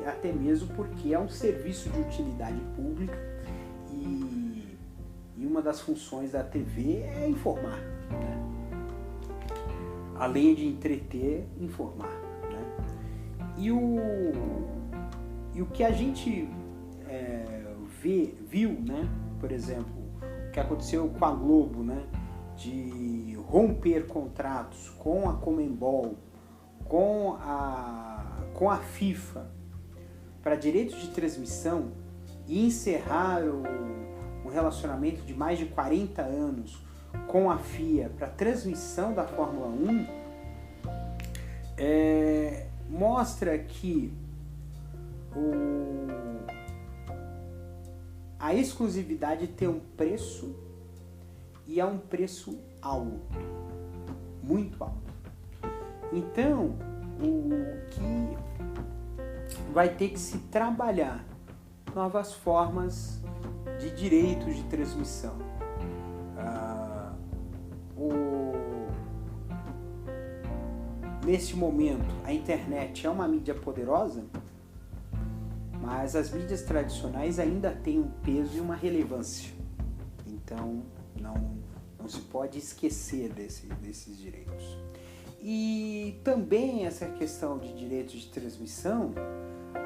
Até mesmo porque é um serviço de utilidade pública e uma das funções da TV é informar, né? Além de entreter, informar, né? E o que a gente viu, né? Por exemplo, o que aconteceu com a Globo, né? De romper contratos com a Conmebol, com a FIFA para direitos de transmissão e encerrar o relacionamento de mais de 40 anos com a FIA para transmissão da Fórmula 1, mostra que a exclusividade tem um preço e é um preço alto, muito alto. Então, o que vai ter que se trabalhar novas formas de direitos de transmissão. Neste momento, a internet é uma mídia poderosa, mas as mídias tradicionais ainda têm um peso e uma relevância. Então, não se pode esquecer desses direitos. E também essa questão de direitos de transmissão,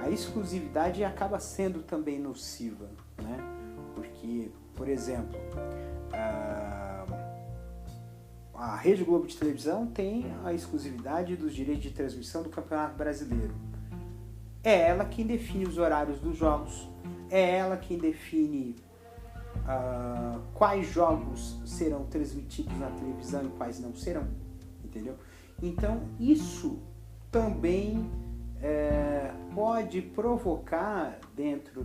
a exclusividade acaba sendo também nociva, né? Porque, por exemplo, a Rede Globo de televisão tem a exclusividade dos direitos de transmissão do Campeonato Brasileiro. É ela quem define os horários dos jogos, é ela quem define quais jogos serão transmitidos na televisão e quais não serão, entendeu? Então, isso também pode provocar dentro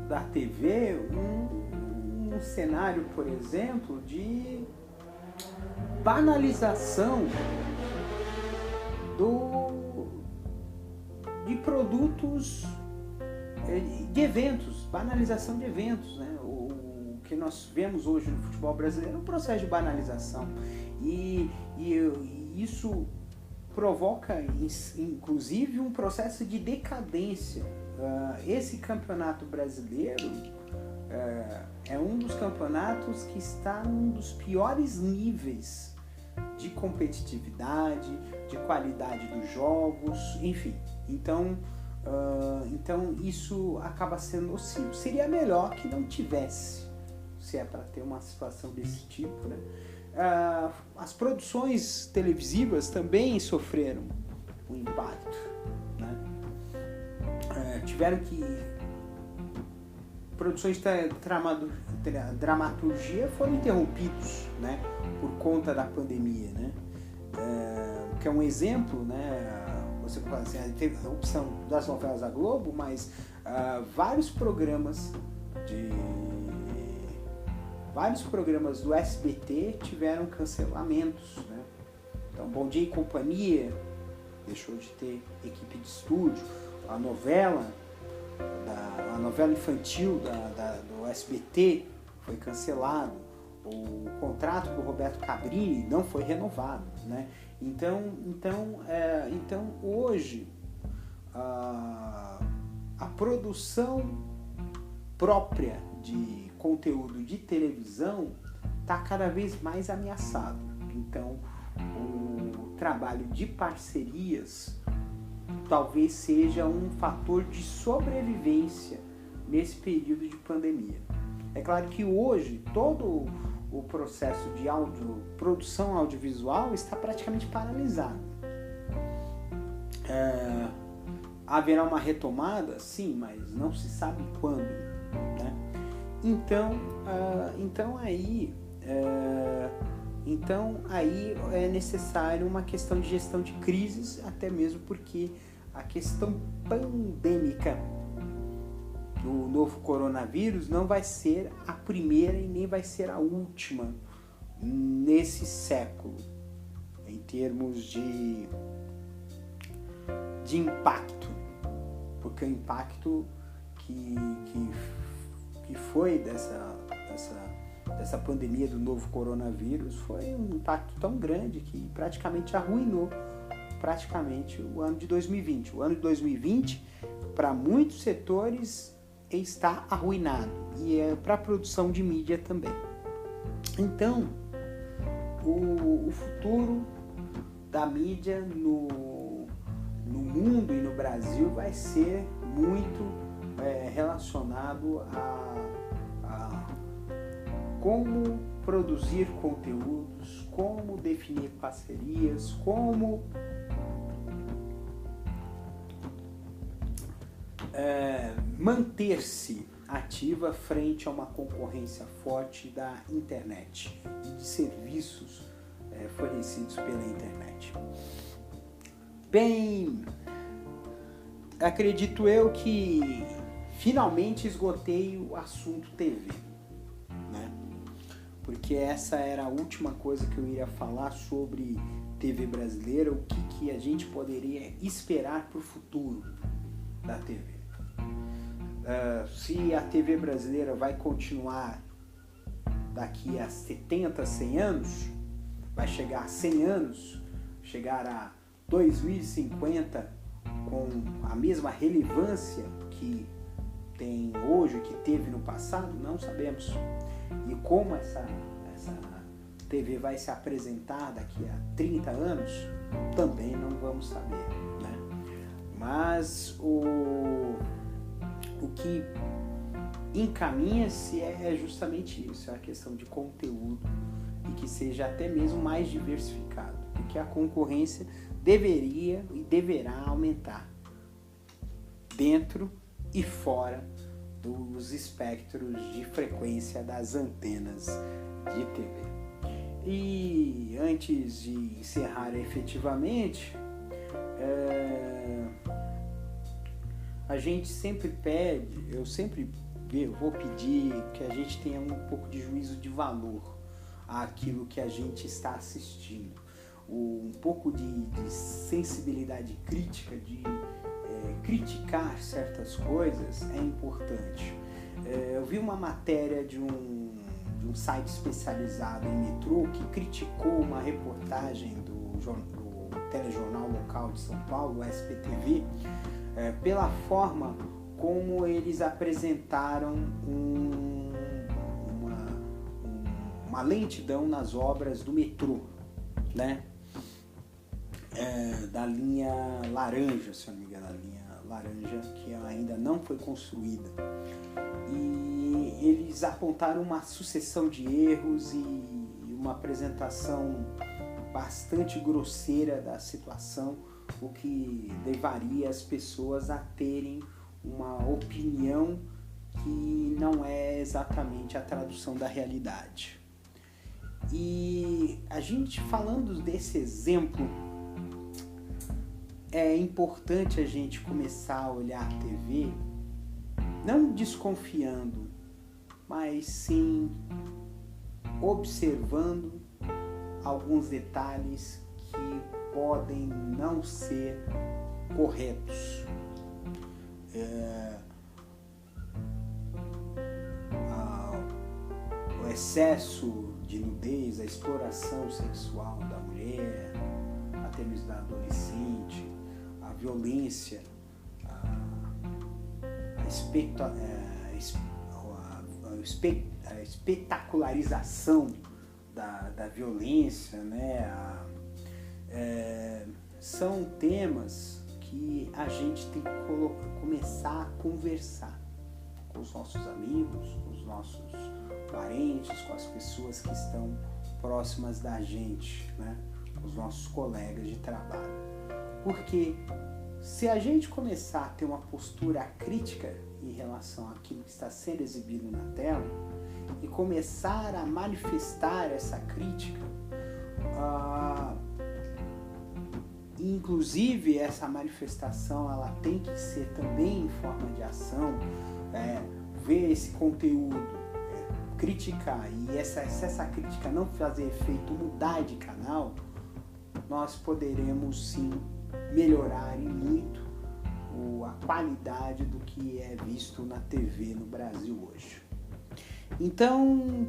da TV um cenário, por exemplo, de banalização de produtos, de eventos, banalização de eventos, né? O que nós vemos hoje no futebol brasileiro é um processo de banalização e isso provoca inclusive um processo de decadência. Esse campeonato brasileiro é um dos campeonatos que está num dos piores níveis de competitividade, de qualidade dos jogos, enfim. Então isso acaba sendo nocivo. Seria melhor que não tivesse, se é para ter uma situação desse tipo, né? As produções televisivas também sofreram um impacto, né? Tiveram que produções de dramaturgia foram interrompidos, né, por conta da pandemia, né? Que é um exemplo, né? Você pode dizer, teve a opção das novelas da Globo, mas vários programas do SBT tiveram cancelamentos, né? Então, Bom Dia e Companhia deixou de ter equipe de estúdio. a novela infantil do SBT foi cancelado, o contrato do Roberto Cabrini não foi renovado, né? Então hoje a produção própria de conteúdo de televisão está cada vez mais ameaçado. Então o trabalho de parcerias talvez seja um fator de sobrevivência nesse período de pandemia. É claro que hoje todo o processo de produção audiovisual está praticamente paralisado. Haverá uma retomada? Sim, mas não se sabe quando, né? Então aí é necessário uma questão de gestão de crises, até mesmo porque a questão pandêmica do novo coronavírus não vai ser a primeira e nem vai ser a última nesse século, em termos de impacto, porque o impacto que foi dessa pandemia do novo coronavírus foi um impacto tão grande que praticamente arruinou o ano de 2020. O ano de 2020, para muitos setores, está arruinado, e para a produção de mídia também. Então, o futuro da mídia no mundo e no Brasil vai ser muito relacionado a como produzir conteúdos, como definir parcerias, como manter-se ativa frente a uma concorrência forte da internet e de serviços fornecidos pela internet. Bem, acredito eu que finalmente esgotei o assunto TV, né? Porque essa era a última coisa que eu iria falar sobre TV brasileira, o que a gente poderia esperar para o futuro da TV. Se a TV brasileira vai continuar daqui a 70, 100 anos, vai chegar a 100 anos, chegar a 2050 com a mesma relevância que tem hoje, que teve no passado, não sabemos. E como essa TV vai se apresentar daqui a 30 anos, também não vamos saber, né? Mas o que encaminha-se é justamente isso, é a questão de conteúdo, e que seja até mesmo mais diversificado, porque a concorrência deveria e deverá aumentar dentro e fora dos espectros de frequência das antenas de TV. E antes de encerrar efetivamente, a gente sempre pede, eu vou pedir que a gente tenha um pouco de juízo de valor àquilo que a gente está assistindo, um pouco de sensibilidade crítica, de criticar certas coisas é importante. Eu vi uma matéria de um site especializado em metrô que criticou uma reportagem do telejornal local de São Paulo, o SPTV, pela forma como eles apresentaram uma lentidão nas obras do metrô, né? Da linha laranja, se eu não me engano, a linha laranja que ainda não foi construída. E eles apontaram uma sucessão de erros e uma apresentação bastante grosseira da situação, o que levaria as pessoas a terem uma opinião que não é exatamente a tradução da realidade. E a gente, falando desse exemplo, é importante a gente começar a olhar a TV não desconfiando, mas sim observando alguns detalhes que podem não ser corretos. o excesso de nudez, a exploração sexual da mulher, até mesmo da adolescente, a violência, a espetacularização da violência, né? São temas que a gente tem que começar a conversar com os nossos amigos, com os nossos parentes, com as pessoas que estão próximas da gente, né? Com os nossos colegas de trabalho. Porque se a gente começar a ter uma postura crítica em relação àquilo que está sendo exibido na tela e começar a manifestar essa crítica, inclusive essa manifestação ela tem que ser também em forma de ação, ver esse conteúdo, criticar, e se essa crítica não fazer efeito mudar de canal, nós poderemos sim melhorar e muito a qualidade do que é visto na TV no Brasil hoje. Então,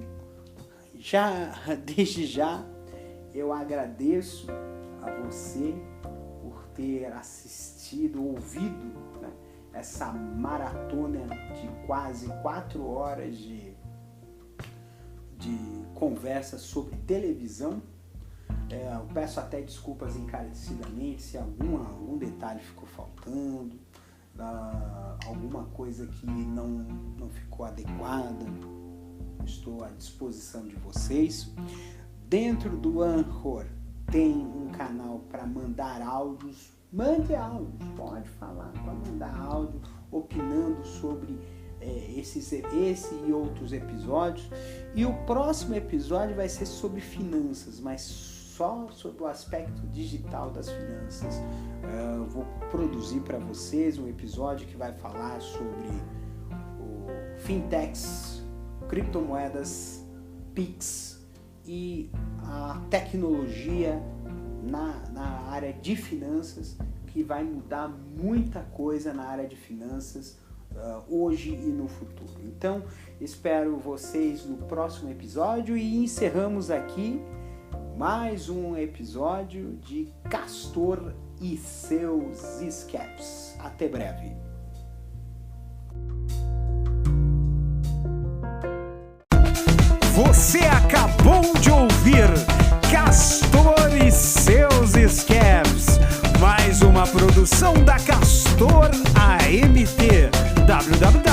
desde já, eu agradeço a você por ter assistido, ouvido, né, essa maratona de quase 4 horas de conversa sobre televisão. Eu peço até desculpas encarecidamente se algum detalhe ficou faltando, alguma coisa que não ficou adequada. Estou à disposição de vocês. Dentro do Anchor tem um canal para mandar áudios. Mande áudios, pode falar, pode mandar áudio opinando sobre esse e outros episódios. E o próximo episódio vai ser sobre finanças, mas só sobre o aspecto digital das finanças. Eu vou produzir para vocês um episódio que vai falar sobre o fintechs, criptomoedas, Pix e a tecnologia na área de finanças, que vai mudar muita coisa na área de finanças hoje e no futuro. Então, espero vocês no próximo episódio e encerramos aqui mais um episódio de Castor e seus escapes. Até breve. Você acabou de ouvir Castor e seus escapes, mais uma produção da Castor AMT. www